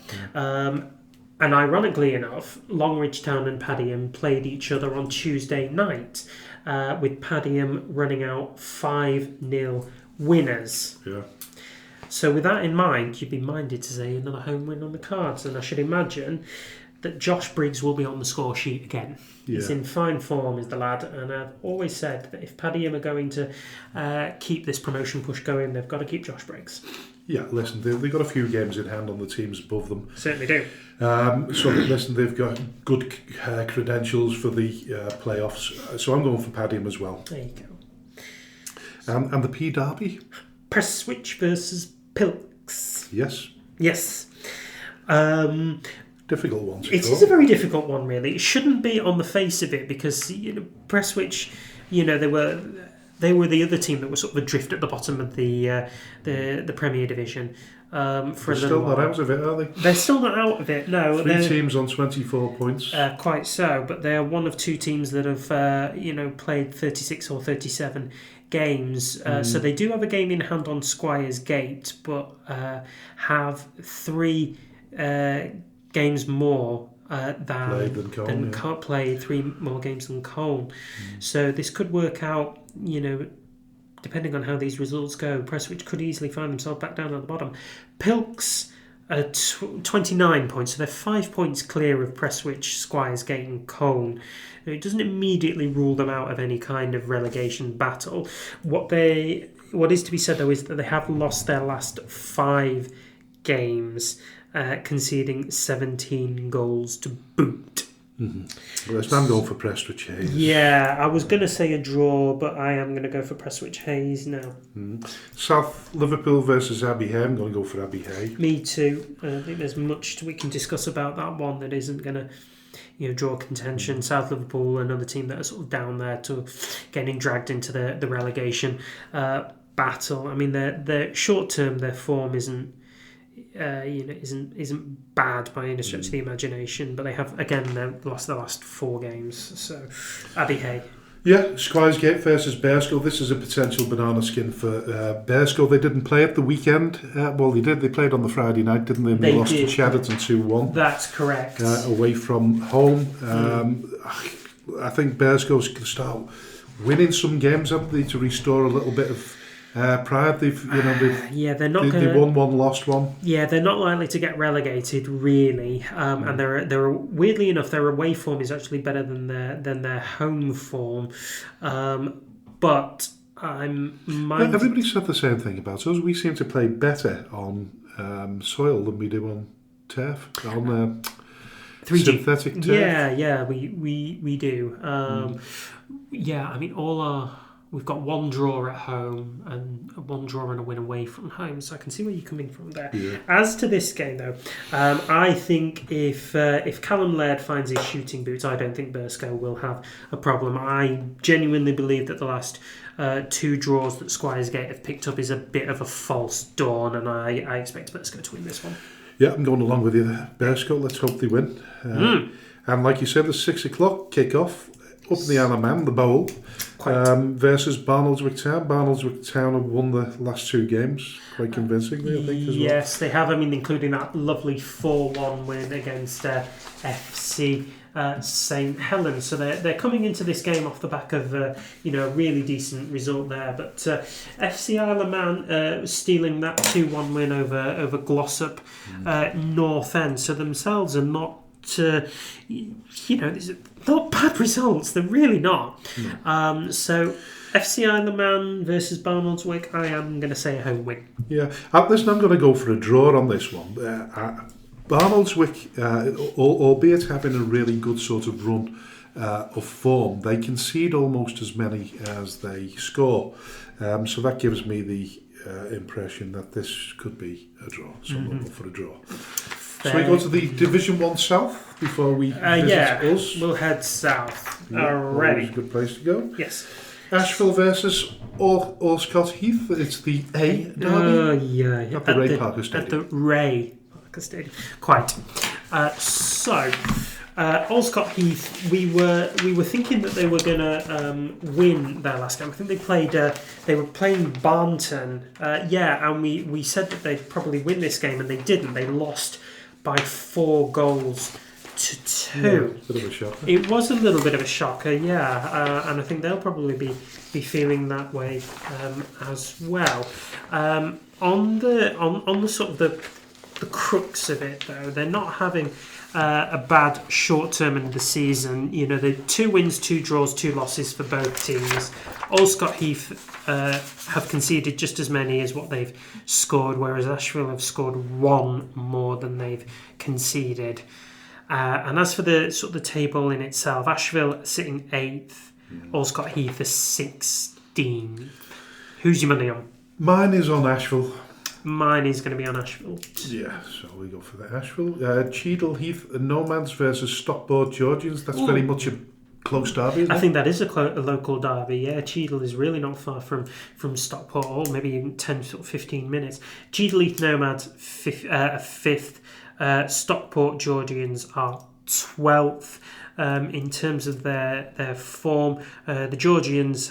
And ironically enough, Longridge Town and Padiham played each other on Tuesday night, with Padiham running out 5-0 winners. Yeah. So with that in mind, you'd be minded to say another home win on the cards. And I should imagine that Josh Briggs will be on the score sheet again. Yeah. He's in fine form, is the lad. And I've always said that if Padiham are going to keep this promotion push going, they've got to keep Josh Briggs. Yeah, listen, they've got a few games in hand on the teams above them. Certainly do. Listen, they've got good credentials for the playoffs. So I'm going for Padiham as well. There you go. And the P Derby? Prestwich versus Pilks. Yes. Yes. Difficult one to It call. is a very difficult one, really. It shouldn't be on the face of it because Prestwich, they were the other team that was sort of adrift at the bottom of the Premier Division for a little They're still while. not out of it, are they? They're still not out of it. No, 3 teams on 24 points. Quite so, but they're one of 2 teams that have played 36 or 37 games. So they do have a game in hand on Squires Gate, but have 3 games more than played 3 more games than Colne. So this could work out, depending on how these results go. Prestwich could easily find themselves back down at the bottom. Pilks are 29 points, so they're 5 points clear of Prestwich, Squires Gate and Colne. It doesn't immediately rule them out of any kind of relegation battle. What is to be said, though, is that they have lost their last 5 games, conceding 17 goals to boot. Mm-hmm. Well, I'm going for Prestwich Hayes. Yeah, I was going to say a draw, but I am going to go for Prestwich Hayes now. South Liverpool versus Abbey Hay. I'm going to go for Abbey Hay. Me too. I think there's much we can discuss about that one that isn't going to draw contention. South Liverpool, another team that are sort of down there to getting dragged into the relegation battle. I mean, their short term, their form isn't bad by any stretch of the imagination, but they have lost the last 4 games. So Abbey Hay. Yeah, Squires Gate versus Bearscough. This is a potential banana skin for Bearscough. They didn't play at the weekend. Well, they did. They played on the Friday night, didn't they? And they lost to Chadderton 2-1. That's correct. Away from home. I think Bearscough's going to start winning some games, haven't they, to restore a little bit of pride. They're not. They won 1, lost 1. Yeah, they're not likely to get relegated, really. And they're weirdly enough, their away form is actually better than their home form. But I'm minded. Everybody said the same thing about us. We seem to play better on soil than we do on turf. On 3D synthetic turf. Yeah, we do. Yeah, I mean, we've got 1 draw at home and 1 draw and a win away from home, so I can see where you're coming from there. Yeah. As to this game, though, I think if Callum Laird finds his shooting boots, I don't think Bearscough will have a problem. I genuinely believe that the last 2 draws that Squires Gate have picked up is a bit of a false dawn, and I expect Bearscough to win this one. Yeah, I'm going along with you there. Bearscough, let's hope they win. And like you said, the 6 o'clock kick-off up in the Alaman, the Bowl, versus Barnoldswick Town. Barnoldswick Town have won the last 2 games quite convincingly, I think, as well. Yes, they have. I mean, including that lovely 4-1 win against FC St Helens. So they're coming into this game off the back of a really decent result there. But FC Isle of Man stealing that 2-1 win over Glossop North End. So themselves are not. Not bad results. They're really not. So FC Isle of Man versus Barnoldswick, I am going to say a home win. Yeah, listen, I'm going to go for a draw on this one. Barnoldswick, albeit having a really good sort of run of form, they concede almost as many as they score. So that gives me the impression that this could be a draw. So I'm going to go for a draw. So we go to the Division 1 South before we visit us. We'll head south. Yeah, Alrighty. always a good place to go. Yes. Asheville versus Allscott Heath. It's the A derby. At the Ray Parker Stadium. At the Ray Parker Stadium. Quite. Allscott Heath, we were thinking that they were going to win their last game. I think they were playing Barnton. And we said that they'd probably win this game, and they didn't. They lost by 4 goals to 2. Yeah, bit of a shocker. It was a little bit of a shocker, yeah, and I think they'll probably be feeling that way as well. On the sort of the crux of it, though, they're not having a bad short term in the season. You know, the 2 wins, 2 draws, 2 losses for both teams. Allscott Heath have conceded just as many as what they've scored, whereas Asheville have scored 1 more than they've conceded. And as for the sort of the table in itself, Asheville sitting 8th, Allscott Heath is 16th. Who's your money on? Mine is on Asheville. Mine is going to be on Asheville. Yeah, so we go for the Asheville. Cheadle Heath Nomads versus Stockport Georgians. That's very much a close derby, isn't it? I think that is a local derby, yeah. Cheadle is really not far from Stockport, or maybe even 10 or 15 minutes. Cheadle Heath Nomads 5th. Stockport Georgians are 12th. In terms of their form, the Georgians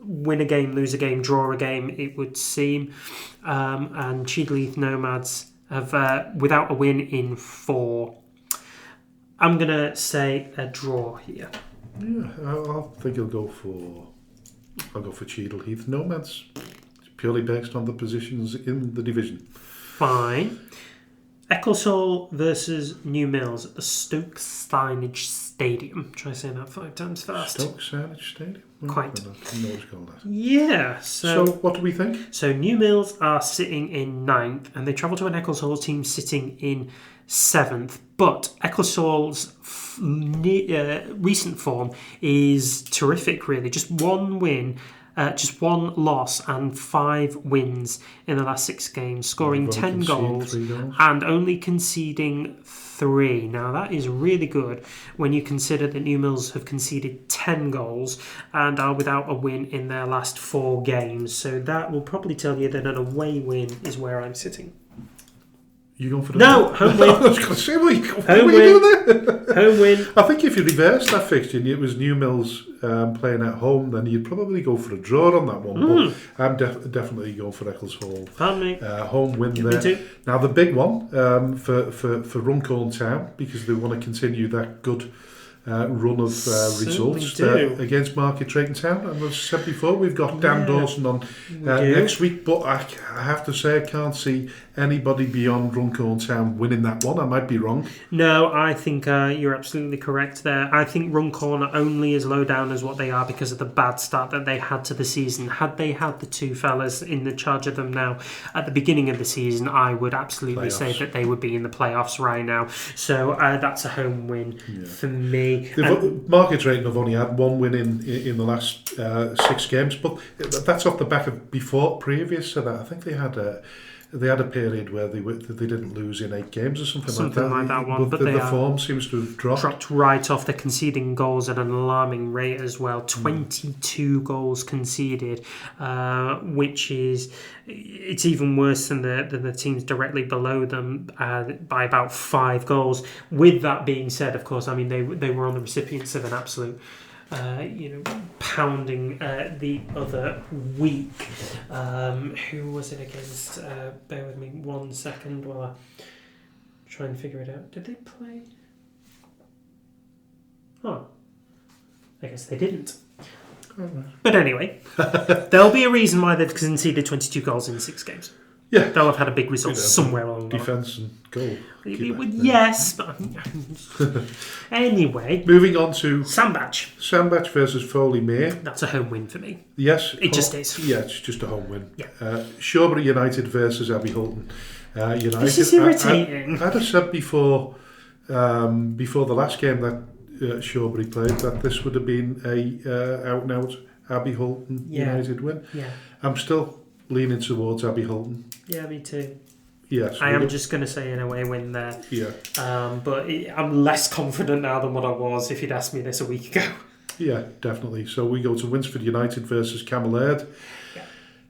win a game, lose a game, draw a game, it would seem. And Cheadle Heath Nomads have without a win in 4. I'm going to say a draw here. Yeah, I think I'll go for Cheadle Heath Nomads. It's purely based on the positions in the division. Fine. Ecclesall versus New Mills at the Stoke Signage Stadium. Try saying that 5 times fast. Stoke Signage Stadium? Quite. I don't know what it's called that. Yeah. So what do we think? So New Mills are sitting in 9th and they travel to an Ecclesall team sitting in 7th. But Ecclesall's recent form is terrific, really. Just 1 win. Just 1 loss and 5 wins in the last 6 games, scoring 10 goals and only conceding 3. Now that is really good when you consider that New Mills have conceded 10 goals and are without a win in their last 4 games. So that will probably tell you that an away win is where I'm sitting. You going for the No, home win. I was going to say, what are you doing there? Home win. I think if you reverse that fixture and it was New Mills playing at home, then you'd probably go for a draw on that one. But I'm definitely going for Ecclesall. Pardon me. Home win there. Me too. Now the big one for Runcorn Town, because they want to continue that good run of results against Market Drayton Town. And as I said before, we've got Dan Dawson on next week, but I have to say I can't see anybody beyond Runcorn Town winning that one. I might be wrong. No, I think you're absolutely correct there. I think Runcorn are only as low down as what they are because of the bad start that they had to the season. Had they had the 2 fellas in the charge of them now at the beginning of the season, I would absolutely say that they would be in the playoffs right now. So that's a home win for me. Market Drayton have only had 1 win in the last 6 games, but that's off the back of previous to that. I think they had a period where they didn't lose in 8 games or something like that one. But the form seems to have dropped right off. They're conceding goals at an alarming rate as well. 22 goals conceded, which is it's even worse than the teams directly below them by about 5 goals. With that being said, of course, I mean they were on the recipients of an absolute pounding the other week. Who was it against? Bear with me 1 second while I try and figure it out. Did they play? Oh, I guess they didn't. But anyway, there'll be a reason why they've conceded 22 goals in 6 games. Yeah, they'll have had a big result somewhere along the line. Defence and goal. Yes, but anyway. Moving on to Sandbach versus Foley Mere. That's a home win for me. Yes, it just is. Yeah, it's just a home win. Yeah. Shawbury United versus Abbey Holton United. This is irritating. I'd have said before the last game that Shawbury played that this would have been a out and out Abbey Holton United win. Yeah. I'm still leaning towards Abbey Holton. Yeah, me too. Yes, I am just going to say an away win there. Yeah. But I'm less confident now than what I was if you'd asked me this a week ago. Yeah, definitely. So we go to Winsford United versus Camelaird,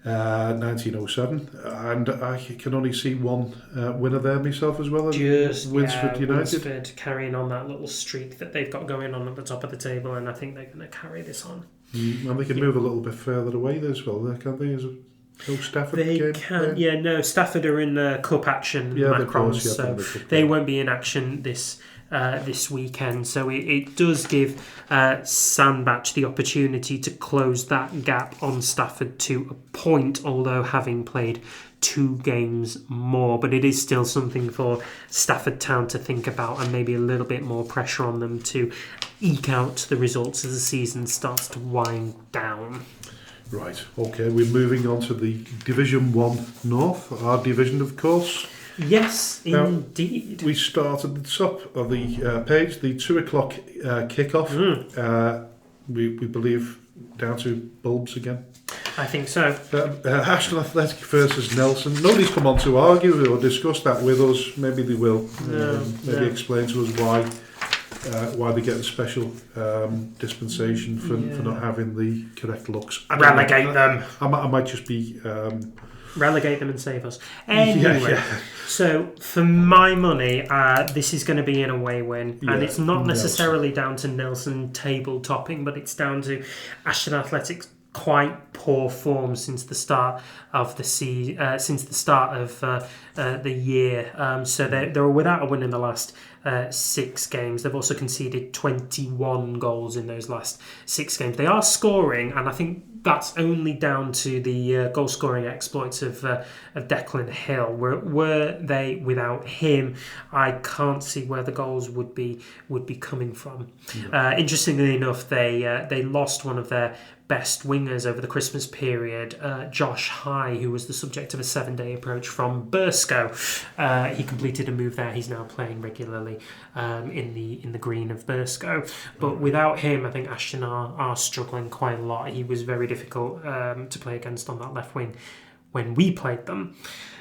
1907, and I can only see one winner there myself as well. Just Winsford United. Winsford carrying on that little streak that they've got going on at the top of the table, and I think they're going to carry this on. And they can move a little bit further away as well, can't they? No Stafford They game? can, yeah, no. Stafford are in cup action, Yeah, Macrons, so they won't be in action this weekend. So it does give Sandbach the opportunity to close that gap on Stafford to a point, although having played 2 games more. But it is still something for Stafford Town to think about, and maybe a little bit more pressure on them to eke out the results as the season starts to wind down. Right, okay, we're moving on to the Division 1 North, our division, of course. Yes, indeed. We start at the top of the page, the 2 o'clock kick-off. We believe down to bulbs again. I think so. Ashton Athletic versus Nelson. Nobody's come on to argue or discuss that with us. Maybe they will. Maybe explain to us why they get a special dispensation for not having the correct looks. Relegate them. I might just be... relegate them and save us. Anyway, so for my money, this is going to be an away win. And it's not necessarily down to Nelson table topping, but it's down to Ashton Athletics' quite poor form since the start of the the year. So they were without a win in the last 6 games. They've also conceded 21 goals in those last 6 games. They are scoring, and I think that's only down to the goal scoring exploits of Declan Hill. Were they without him, I can't see where the goals would be coming from. Interestingly enough, they lost one of their best wingers over the Christmas period, Josh High, who was the subject of a 7-day approach from Burscough. He completed a move there. He's now playing regularly in the green of Burscough. But without him, I think Ashton are struggling quite a lot. He was very difficult to play against on that left wing when we played them.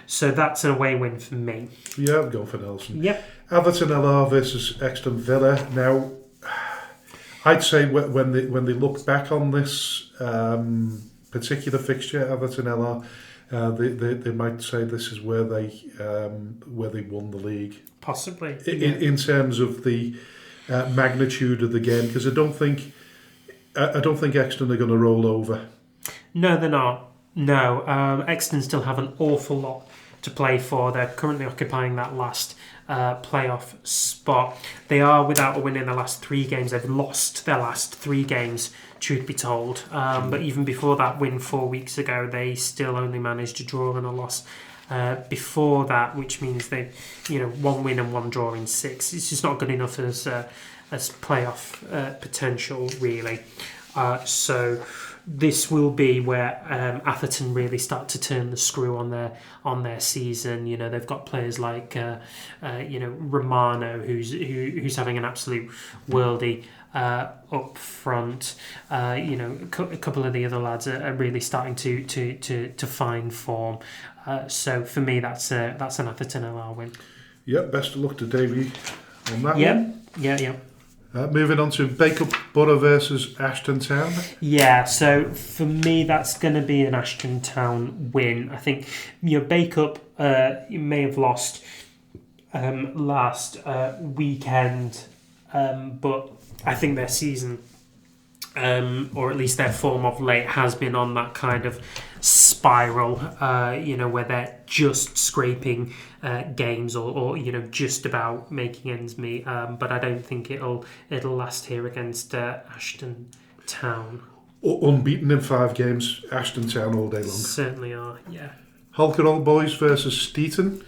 So that's an away win for me. Yeah, I'm going for Nelson. Yep. Atherton LR versus Exton Villa. Now, I'd say when they look back on this particular fixture, Atherton LR, they might say this is where they won the league. Possibly. In terms of the magnitude of the game, because I don't think Exton are going to roll over. No, they're not. No, Exton still have an awful lot to play for. They're currently occupying that last playoff spot. They are without a win in the last 3 games. They've lost their last 3 games, truth be told. But even before that win 4 weeks ago, they still only managed to draw and a loss before that, which means they, 1 win and 1 draw in 6. It's just not good enough as playoff potential, really. So this will be where Atherton really start to turn the screw on their season. They've got players like Romano, who's having an absolute worldie up front. A couple of the other lads are really starting to find form. So for me, that's an Atherton LR win. Yep, best of luck to Davey on that one. Yeah. Moving on to Bacup Borough versus Ashton Town. Yeah, so for me, that's going to be an Ashton Town win. I think Bacup may have lost last weekend, but I think their season, or at least their form of late, has been on that kind of spiral, where they're just scraping games or just about making ends meet. But I don't think it'll last here against Ashton Town. Unbeaten in 5 games, Ashton Town all day long. Certainly are, yeah. Holker Old Boys versus Steeton.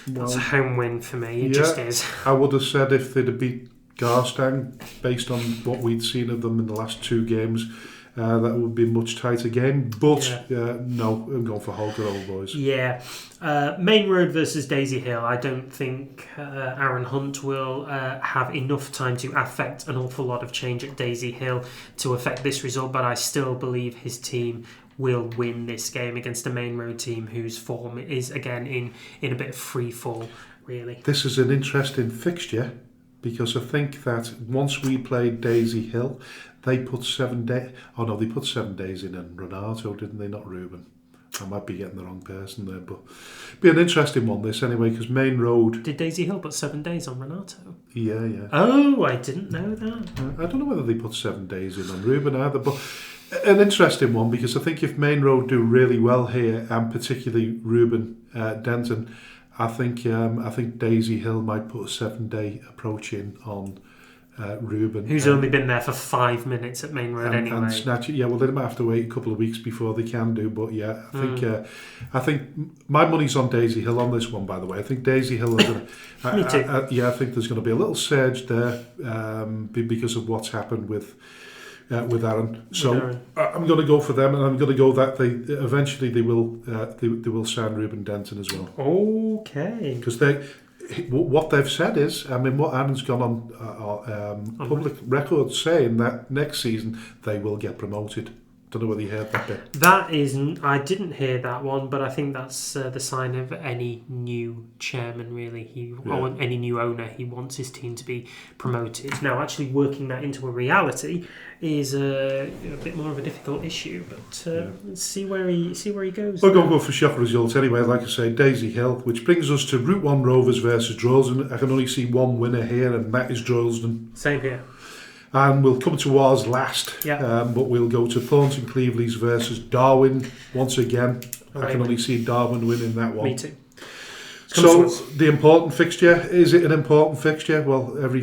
That's a home win for me. It just is. I would have said if they'd have beat Garstang, based on what we'd seen of them in the last 2 games, that would be a much tighter game. But no, I'm going for Holker Old Boys. Yeah. Main Road versus Daisy Hill. I don't think Aaron Hunt will have enough time to affect an awful lot of change at Daisy Hill to affect this result, but I still believe his team will win this game against a Main Road team whose form is again in a bit of free fall, really. This is an interesting fixture, because I think that once we played Daisy Hill, they put 7 days... Oh no, they put 7 days in and Renato, didn't they? Not Ruben. I might be getting the wrong person there, but it'll be an interesting one, this, anyway, because Main Road... Did Daisy Hill put 7 days on Renato? Yeah. Oh, I didn't know that. I don't know whether they put 7 days in on Ruben either, but An interesting one, because I think if Main Road do really well here, and particularly Ruben Denton, I think Daisy Hill might put a 7-day approach in on Ruben. Who's only been there for 5 minutes at Main Road anyway. And snatch it. Yeah, well, they might have to wait a couple of weeks before they can do. But yeah, I think my money's on Daisy Hill on this one. By the way, I think Daisy Hill. Me too. I think there's going to be a little surge there because of what's happened with Aaron. So I'm going to go for them, and I'm going to go that they eventually they will sign Ruben Denton as well. Okay. Because what they've said is, I mean, what Aaron's gone on public record saying that next season they will get promoted. Don't know whether you heard that bit. I didn't hear that one, but I think that's the sign of any new chairman, really. Or any new owner. He wants his team to be promoted. Now, actually working that into a reality is a bit more of a difficult issue, but let's see where he goes. We're going to go for shock results anyway. Like I say, Daisy Hill, which brings us to Route 1 Rovers versus Droylsden. I can only see one winner here, and that is Droylsden. Same here. And we'll come to ours last, but we'll go to Thornton Cleveland's versus Darwin once again. I can only see Darwin winning that one. Me too. So the important fixture, is it an important fixture? Well, every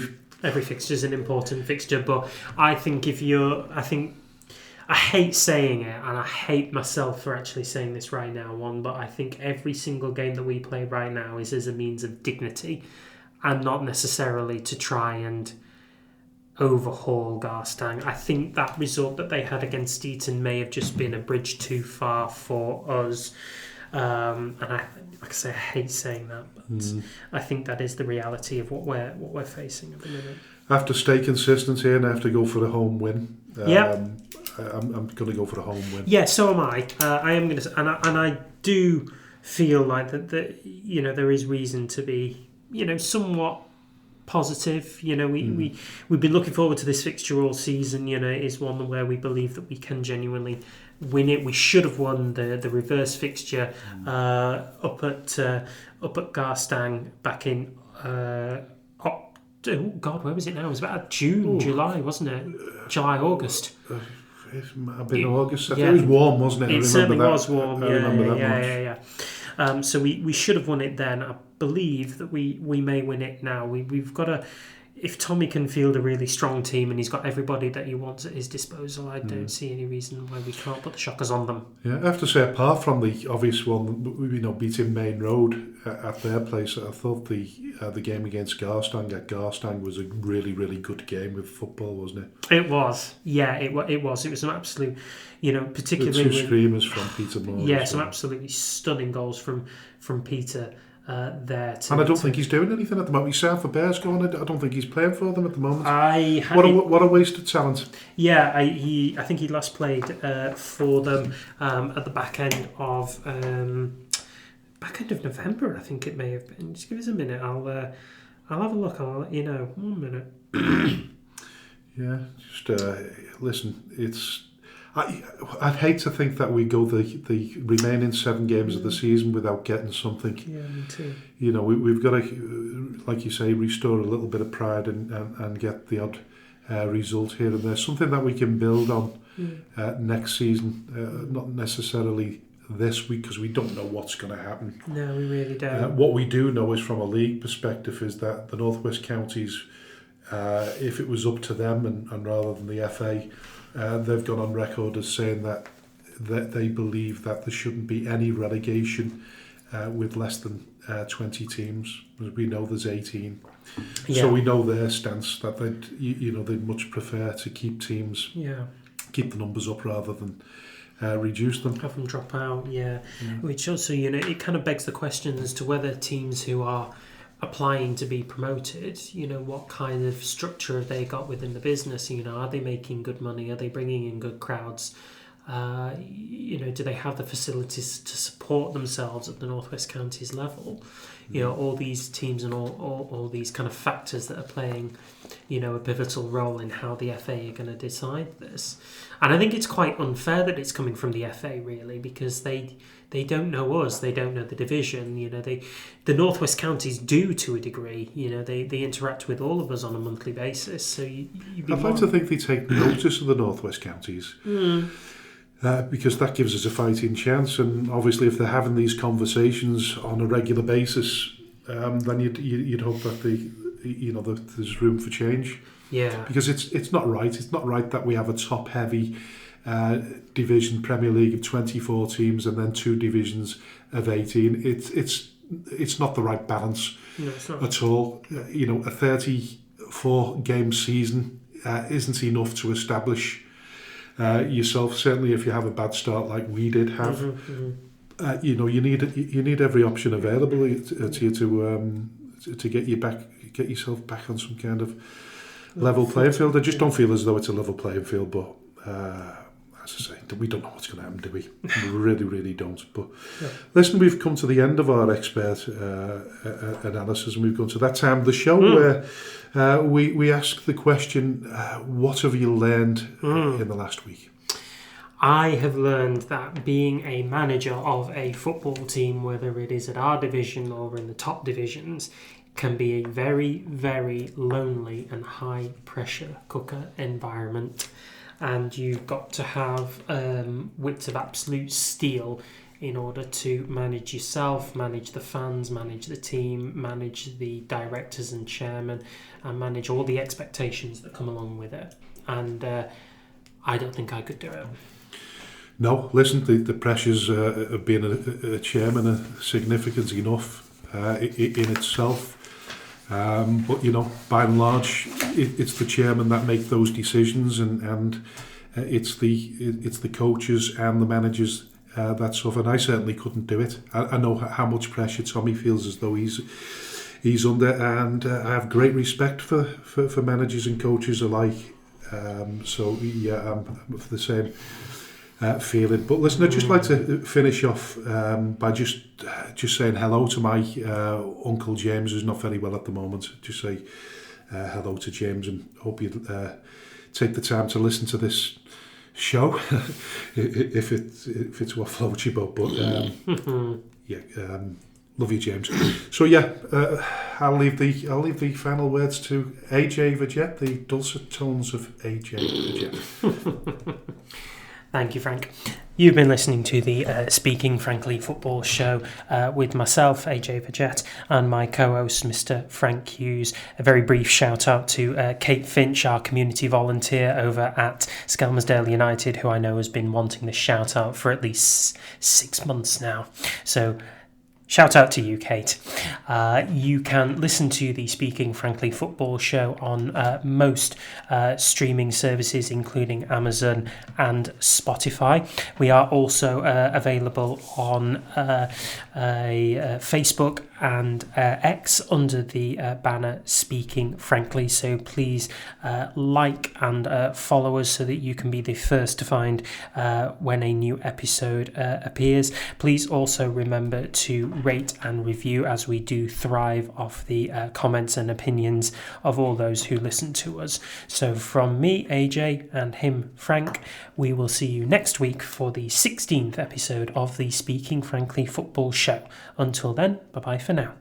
fixture is an important fixture, but I think I hate saying it, and I hate myself for actually saying this right now, but I think every single game that we play right now is as a means of dignity, and not necessarily to try and overhaul Garstang. I think that result that they had against Eton may have just been a bridge too far for us. And like I say, I hate saying that, but I think that is the reality of what we're facing at the minute. I have to stay consistent here, and I have to go for the home win. I'm going to go for the home win. Yeah, so am I. I am going to, and I do feel like that there is reason to be somewhat positive. We've been looking forward to this fixture all season. It is one where we believe that we can genuinely win it. We should have won the reverse fixture up at Garstang back in where was it now? It was about July, wasn't it? July, August. It might have been August. It was warm, wasn't it? It certainly was warm. I remember that much. So we should have won it then. I believe that we may win it now. We've got to. If Tommy can field a really strong team and he's got everybody that he wants at his disposal, I don't see any reason why we can't put the shockers on them. Yeah, I have to say, apart from the obvious one, beating Main Road at their place, I thought the game against Garstang at Garstang was a really, really good game with football, wasn't it? It was. Yeah, it was. It was an absolute, particularly the two screamers from Peter Moore. Yeah, some absolutely stunning goals from Peter. There and I don't think he's doing anything at the moment. He's signed for Bears going. I don't think he's playing for them at the moment. What a waste of talent. Yeah, I think he last played for them at the back end of November. I think it may have been. Just give us a minute. I'll have a look. I'll let you know. 1 minute. Yeah, just listen. It's. I'd hate to think that we go the remaining 7 games of the season without getting something. Yeah, me too. We've got to, like you say, restore a little bit of pride and get the odd result here and there. Something that we can build on next season, not necessarily this week, because we don't know what's going to happen. No, we really don't. What we do know is, from a league perspective, is that the North West Counties, if it was up to them and rather than the FA, they've gone on record as saying that they believe that there shouldn't be any relegation with less than 20 teams. As we know, there's 18. Yeah. So we know their stance that they'd much prefer to keep teams, keep the numbers up rather than reduce them. Have them drop out, Which also, it kind of begs the question as to whether teams who are applying to be promoted, what kind of structure have they got within the business? Are they making good money? Are they bringing in good crowds? Do they have the facilities to support themselves at the North West Counties level? all these teams and all these kind of factors that are playing, a pivotal role in how the FA are going to decide this. And I think it's quite unfair that it's coming from the FA, really, because they don't know us, they don't know the division. The Northwest Counties do to a degree. They interact with all of us on a monthly basis. So I'd like to think they take notice of the Northwest Counties. Because that gives us a fighting chance, and obviously if they're having these conversations on a regular basis, then you'd hope that there's room for change. Yeah. Because it's not right. It's not right that we have a top-heavy division Premier League of 24 teams and then 2 divisions of 18. It's not the right balance at all. A 34-game season isn't enough to establish yourself, certainly if you have a bad start like we did have. You need every option available to get yourself back on some kind of level playing field. I just don't feel as though it's a level playing field, but as I say, we don't know what's going to happen, do we? We really, really don't. But listen, we've come to the end of our expert analysis, and we've gone to that time of the show where we ask the question, what have you learned in the last week? I have learned that being a manager of a football team, whether it is at our division or in the top divisions, can be a very, very lonely and high-pressure cooker environment. And you've got to have wits of absolute steel in order to manage yourself, manage the fans, manage the team, manage the directors and chairman, and manage all the expectations that come along with it. And I don't think I could do it. No, listen, the pressures of being a chairman are significant enough in itself. But by and large, it's the chairman that make those decisions, and it's the coaches and the managers that suffer. And I certainly couldn't do it. I know how much pressure Tommy feels as though he's under, and I have great respect for managers and coaches alike. So yeah, I'm for the same feeling. But listen, I'd just like to finish off by just saying hello to my Uncle James, who's not very well at the moment. Just say hello to James, and hope you take the time to listen to this show if it's what floats your boat. But love you, James. So yeah, I'll leave the final words to AJ Vergette, the dulcet tones of AJ Vergette. Thank you, Frank. You've been listening to the Speaking Frankly Football Show with myself, AJ Vergette, and my co-host, Mr. Frank Hughes. A very brief shout out to Kate Finch, our community volunteer over at Skelmersdale United, who I know has been wanting this shout out for at least 6 months now. So shout out to you, Kate. You can listen to the Speaking Frankly Football Show on most streaming services, including Amazon and Spotify. We are also available on Facebook and X under the banner Speaking Frankly. So please like and follow us so that you can be the first to find when a new episode appears. Please also remember to rate and review, as we do thrive off the comments and opinions of all those who listen to us. So from me, AJ, and him, Frank, we will see you next week for the 16th episode of the Speaking Frankly Football Show. Until then, bye-bye for now.